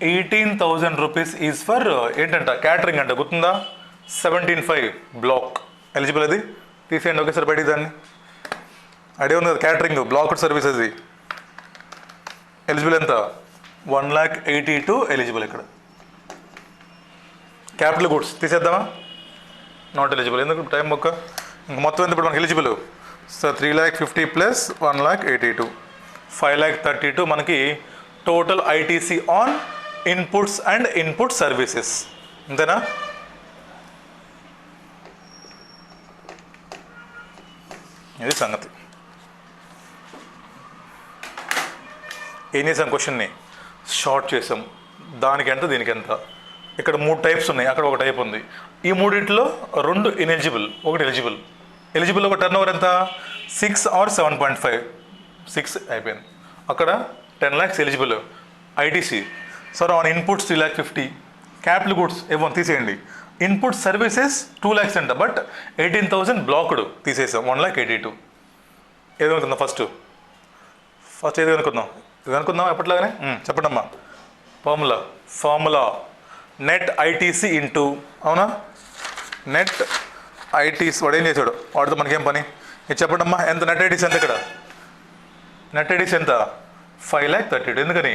18,000 rupees ఈజ్ ఫర్ ఏంటంట? క్యాటరింగ్ అంట, గుర్తుందా? 17.5 బ్లాక్ ఎలిజిబుల్. అది తీసేయండి ఒకేసారి బయటికి. దాన్ని ఐడియా ఉంది కదా? క్యాటరింగ్ బ్లాక్ సర్వీసెస్ ఎలిజిబుల్ ఎంత? 1,82,000 ఎలిజిబుల్. ఇక్కడ క్యాపిటల్ గూడ్స్ తీసేద్దామా? Not eligible. ఎందుకు? టైం ఒక్క ఇంక మొత్తం ఎంత ఇప్పుడు మనకి ఎలిజిబుల్? సార్ 3,50,000 ప్లస్ 1,82,000, 5,32,000 మనకి total ITC on inputs and input services. అంతేనా? ఇది సంగతి. ఏం చేసాం? క్వశ్చన్ని షార్ట్ చేసాం. దానికి ఎంత, దీనికి ఎంత. ఇక్కడ 3 types ఉన్నాయి, అక్కడ ఒక టైప్ ఉంది. ఈ మూడింటిలో 2 ఇనెలిజిబుల్, ఒకటి ఎలిజిబుల్. ఎలిజిబుల్ ఒక టర్న్ ఓవర్ ఎంత? 6 or 7.5. 6 అయిపోయింది. అక్కడ 10 lakhs eligible ITC. Sir on inputs 3,50,000. Capital goods ఏమో తీసేయండి. ఇన్పుట్ సర్వీసెస్ 2 lakhs అంట, బట్ 18,000 బ్లాక్డ్ తీసేసాం. 1,82,000. ఏది అనుకుందాం? ఫస్ట్ ఏది అనుకుందాం? ఇది అనుకుందాం ఎప్పటిలాగానే. చెప్పండి అమ్మా. ఫార్ములా నెట్ ఐటీసీ ఇంటూ, అవునా? నెట్ ఐటీసీ వాడు ఏం చేశాడు? వాడితో మనకేం పని? ఇది చెప్పండి అమ్మా. ఎంత నెట్ ఐటీసీ ఎంత? ఇక్కడ నెట్ ఐటీసీ ఎంత? 5,32,000. ఎందుకని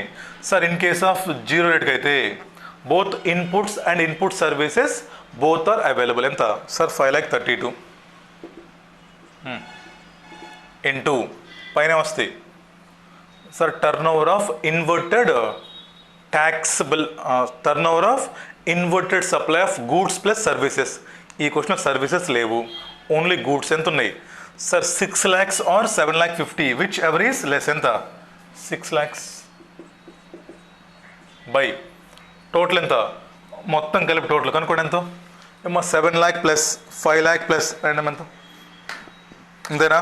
sir? In case of zero రేట్కి అయితే both inputs and input services both are available. ఎంత సార్? 5,32,000 ఇంటూ పైన వస్తాయి sir turnover of inverted taxable, turnover of inverted supply of goods plus services. ఈ question services లేవు, only goods. ఎంత ఉన్నాయి sir? 6 lakhs or 7,50,000, whichever is less. ఎంత? 6 lakhs by total ఎంత? మొత్తం కలిపి టోటల్ కనుక్కోండి. ఎంతో ఏమో 7 lakh ప్లస్ 5 lakh ప్లస్ రెండమ్ ఎంత? అంతేనా?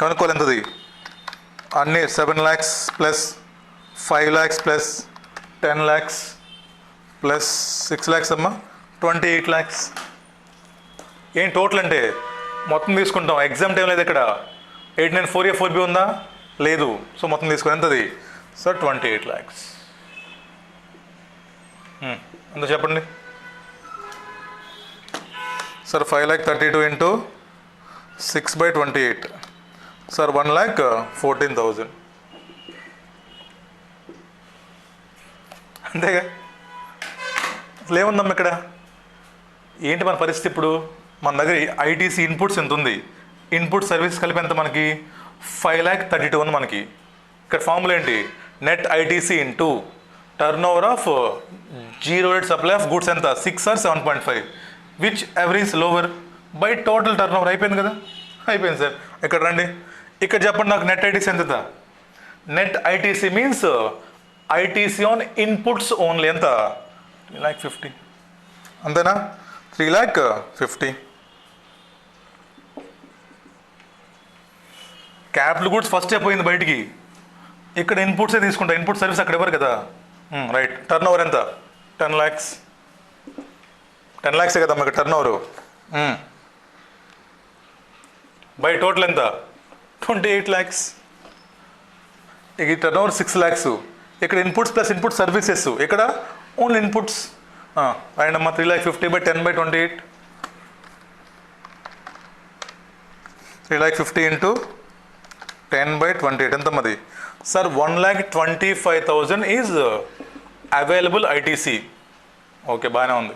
కనుక్కోవాలి ఎంతది? అన్నీ 7 lakhs plus 5 lakhs plus 10 lakhs plus 6 lakhs అమ్మా, 28 lakhs. ఏం టోటల్ అంటే మొత్తం తీసుకుంటాం. ఎగ్జామ్ టైం లేదు ఇక్కడ. 894A 4B ఉందా? లేదు. సో మొత్తం తీసుకుని ఎంతది సార్? 28 lakhs. ఎంత చెప్పండి సార్? 5,32,000 into 6/28 sir 1,14,000. అంతేగా? అసలు ఏముందమ్మా ఇక్కడ? ఏంటి మన పరిస్థితి ఇప్పుడు? మన దగ్గర ఐటీసీ ఇన్పుట్స్ ఎంత ఉంది? ఇన్పుట్ సర్వీస్ కలిపి ఎంత మనకి? 5,32,000 ఉంది మనకి. ఇక్కడ ఫార్ములా ఏంటి? Net ITC into turnover of zero rate supply of goods ఎంత? 6 or 7.5, which ever is lower by total turn over. అయిపోయింది కదా? అయిపోయింది సార్. ఇక్కడ రండి, ఇక్కడ చెప్పండి నాకు నెట్ ఐటీసీ ఎంత? Net ITC means ITC on inputs only. ఎంత? 3,50,000 అంతేనా? 3,50,000. క్యాపిటల్ గూడ్స్ ఫస్ట్ అయిపోయింది బయటికి, ఇక్కడ ఇన్పుట్సే తీసుకుంటా, ఇన్పుట్ సర్వీస్ అక్కడ ఇవ్వరు కదా. రైట్. టర్న్ ఓవర్ ఎంత? 10 lakhs. 10 lakhs కదా మీకు టర్న్ ఓవరు. బై టోటల్ ఎంత? 28 lakhs. ఇక టర్న్ ఓవర్ 6 lakhs. ఇక్కడ ఇన్పుట్స్ ప్లస్ ఇన్పుట్ సర్వీసెస్, ఇక్కడ ఓన్లీ ఇన్పుట్స్. అండ్ అమ్మ 3,50,000 by 10 by 28. 3,50,000 into 10 by 28 ఎంత మరి sir? 1,25,000 is available ITC. Okay, బాగానే ఉంది.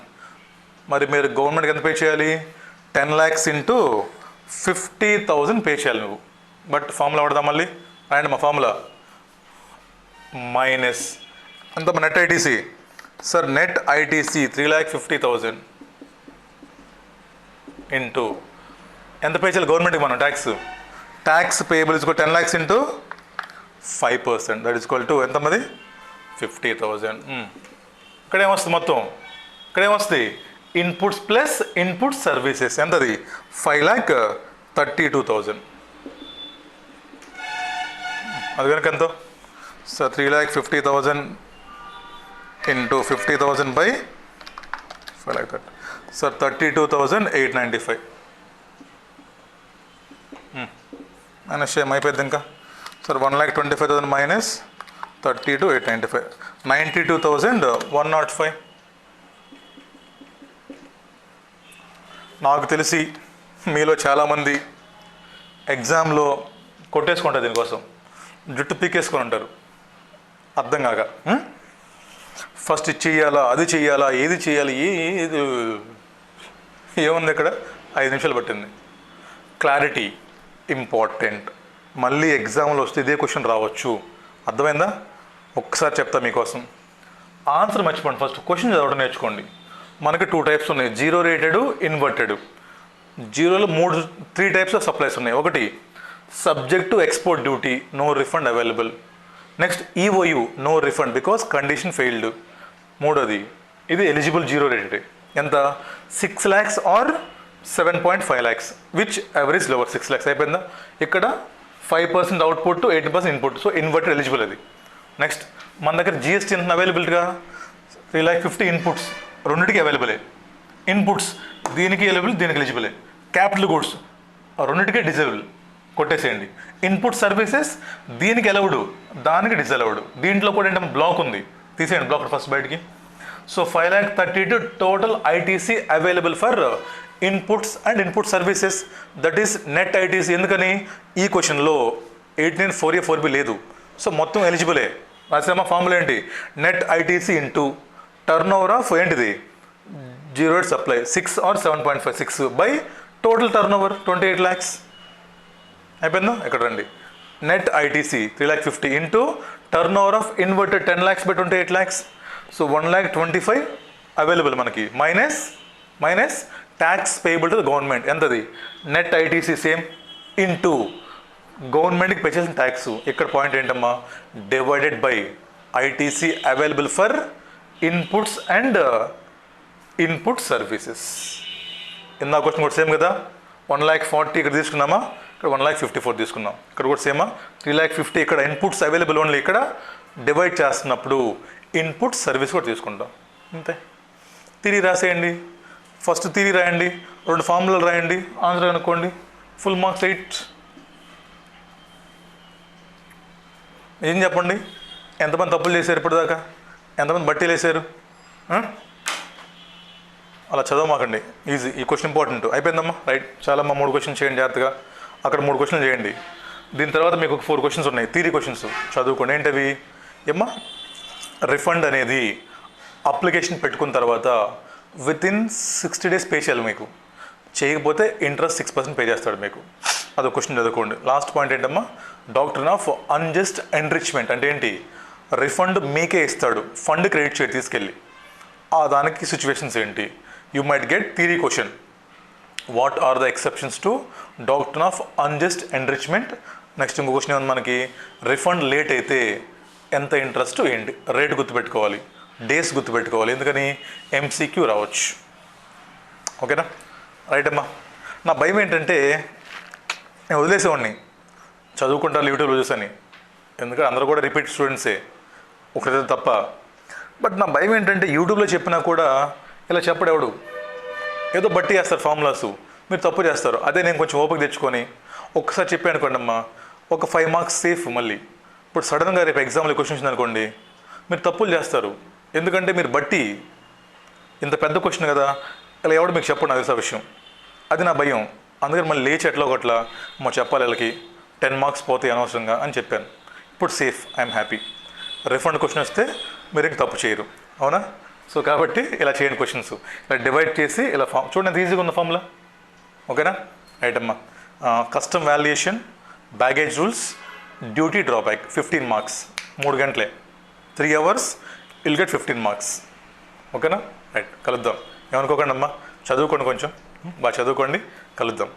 మరి మీరు గవర్నమెంట్కి ఎంత పే చేయాలి? 10 lakhs into 50,000 పే చేయాలి నువ్వు. బట్ ఫార్ములా పడదాం మళ్ళీ. అండ్ మా ఫార్ములా మైనస్ ఎంత net ITC sir? Net ITC 3,50,000 into ఎంత పే చేయాలి గవర్నమెంట్కి మనం? Tax payable is 10 lakhs into 5%, that is equal to ఎంత మరి? 50,000. ఇక్కడ ఏమొస్తుంది మొత్తం? ఇక్కడ ఏమొస్తుంది? ఇన్పుట్స్ ప్లస్ ఇన్పుట్ సర్వీసెస్ ఎంతది? 5,32,000. అది కనుక ఎంతో sir? 3,50,000 into 50,000 by 5,30,000 sir 32,895. Minus same అయిపోయింది ఇంకా సార్. 1,25,000 మైనస్ 32,895, 92,105. నాకు తెలిసి మీలో చాలామంది ఎగ్జామ్లో కొట్టేసుకుంటారు, దీనికోసం జుట్టు పీకేసుకొని ఉంటారు అర్థం కాక. ఫస్ట్ ఇది చెయ్యాలా, అది చెయ్యాలా, ఏది చేయాలి, ఏది ఏముంది ఇక్కడ? 5 నిమిషాలు పట్టింది. Clarity important. మళ్ళీ ఎగ్జామ్లో వస్తే ఇదే క్వశ్చన్ రావచ్చు, అర్థమైందా? ఒక్కసారి చెప్తా మీకోసం. ఆన్సర్ మర్చిపోండి, ఫస్ట్ క్వశ్చన్ చదవడం నేర్చుకోండి. మనకి 2 types ఉన్నాయి, జీరో రేటెడ్, ఇన్వర్టెడ్. జీరోలో 3 types ఆఫ్ సప్లైస్ ఉన్నాయి. ఒకటి subject to export duty, no refund available. Next EOU, no refund because condition failed. మూడోది ఇది ఎలిజిబుల్ జీరో రేటెడ్. ఎంత? 6 lakhs or 7.5 lakhs, which ever is lower. 6 lakhs అయిపోయిందా? ఇక్కడ 5% output, 18% input, so inverted eligible అది. Next మన దగ్గర జిఎస్టీ ఎంత అవైలబిలిటీగా? 3,50,000 inputs, రెండింటికి అవైలబులే. ఇన్పుట్స్ దీనికి అవైలబుల్, దీనికి ఎలిజిబులే. క్యాపిటల్ గూడ్స్ రెండింటికి డిజేబుల్, కొట్టేసేయండి. ఇన్పుట్ సర్వీసెస్ దీనికి అలౌడ్, దానికి డిజలౌడ్. దీంట్లో కూడా ఏంటంటే బ్లాక్ ఉంది, తీసేయండి బ్లాక్ ఫస్ట్ బయటికి. So 5,32,000 total ITC available for inputs and input services, that is net ITC. ఎందుకని? ఈ క్వశ్చన్లో 89 4A 4B లేదు, సో మొత్తం ఎలిజిబులే. రాసేమా ఫార్ములా ఏంటి? Net ITC into turnover of ఏంటిది? Zero rate supply 6 or 7.56 by total turnover 28 lakhs. అయిపోయిందా? ఇక్కడ రండి. Net ITC 3,50,000 into turnover of inverted 10 lakhs by 28 lakhs. So 1,25,000 available మనకి, minus tax payable to the government. ఎంతది? Net ITC same into గవర్నమెంట్కి pay చేసిన tax. ఇక్కడ point ఏంటమ్మా? Divided by ITC available for inputs and input services. ఇందా question కూడా same కదా. 1,40,000 ఇక్కడ తీసుకున్నామా? ఇక్కడ 1,54,000 తీసుకున్నాం. ఇక్కడ కూడా సేమా? 3,50,000 ఇక్కడ ఇన్పుట్స్ అవైలబుల్ ఓన్లీ. ఇక్కడ డివైడ్ చేస్తున్నప్పుడు ఇన్పుట్ సర్వీస్ కూడా తీసుకుంటాం, అంతే. తిరిగి రాసేయండి. ఫస్ట్ తిరిగి రాయండి, 2 ఫార్ములాలు రాయండి, ఆన్సర్ కనుక్కోండి. Full marks 8. ఏం చెప్పండి, ఎంతమంది తప్పులు చేశారు ఇప్పటిదాకా? ఎంతమంది బట్టీలు వేసారు? అలా చదవమాకండి, ఈజీ. ఈ క్వశ్చన్ ఇంపార్టెంట్. అయిపోయిందమ్మా, రైట్. చాలమ్మా, 3 questions చేయండి జాగ్రత్తగా. అక్కడ 3 questions చేయండి. దీని తర్వాత మీకు ఒక 4 questions ఉన్నాయి, థియరీ క్వశ్చన్స్. చదువుకోండి. ఏంటవి? ఏమ్మా, రిఫండ్ అనేది అప్లికేషన్ పెట్టుకున్న తర్వాత వితిన్ 60 days పే చేయాలి మీకు. చేయకపోతే ఇంట్రెస్ట్ 6% పే చేస్తాడు మీకు. అదొక క్వశ్చన్ చదువుకోండి. లాస్ట్ పాయింట్ ఏంటమ్మా? డాక్ట్రిన్ ఆఫ్ అన్జస్ట్ ఎన్రిచ్మెంట్ అంటే ఏంటి? రిఫండ్ మీకే ఇస్తాడు, ఫండ్ క్రెడిట్ చేసి తీసుకెళ్ళి. దానికి సిచ్యువేషన్స్ ఏంటి? You might get theory question. What are the exceptions to doctrine of unjust enrichment. Next ఇంకో క్వశ్చన్ ఏమన్నా మనకి, రిఫండ్ లేట్ అయితే ఎంత ఇంట్రెస్ట్ ఏంటి, రేట్ గుర్తుపెట్టుకోవాలి, డేస్ గుర్తుపెట్టుకోవాలి, ఎందుకని ఎంసీక్యూ రావచ్చు. ఓకేనా, రైట్ అమ్మా. నా భయం ఏంటంటే నేను వదిలేసేవాడిని, చదువుకుంటారు యూట్యూబ్లో చూసని, ఎందుకంటే అందరూ కూడా రిపీట్ స్టూడెంట్సే ఒకరితో తప్ప. బట్ నా భయం ఏంటంటే యూట్యూబ్లో చెప్పినా కూడా ఇలా చెప్పడు ఎవడు, ఏదో బట్టి చేస్తారు ఫార్ములాస్, మీరు తప్పు చేస్తారు. అదే నేను కొంచెం ఓపిక తెచ్చుకొని ఒక్కసారి చెప్పాను అనుకోండి అమ్మా, ఒక 5 మార్క్స్ సేఫ్. మళ్ళీ ఇప్పుడు సడన్గా రేపు ఎగ్జామ్లో క్వశ్చన్ వచ్చింది అనుకోండి, మీరు తప్పులు చేస్తారు, ఎందుకంటే మీరు బట్టి ఇంత పెద్ద క్వశ్చన్ కదా, ఇలా ఎవడు మీకు చెప్పండి అదే విషయం. అది నా భయం. అందుకని మళ్ళీ లేచి ఎట్లా ఒకట్లా చెప్పాలి వీళ్ళకి 10 మార్క్స్ పోతాయి అనవసరంగా అని చెప్పాను. ఇప్పుడు safe, I'm happy. Refund question వస్తే మీరు ఇంక తప్పు చేయరు, అవునా? సో కాబట్టి ఇలా చేయండి, క్వశ్చన్స్ ఇలా డివైడ్ చేసి ఇలా చూడండి ఎంత ఈజీగా ఉన్న ఫార్ములా. ఓకేనా, రైట్ అమ్మా. Custom valuation, baggage rules, duty drawback 15 marks, 3 గంటలే, 3 hours, విల్ గెట్ 15 మార్క్స్. ఓకేనా, రైట్, కలుద్దాం. ఏమనుకోకండి అమ్మా, చదువుకోండి, కొంచెం బాగా చదువుకోండి, కలుద్దాం.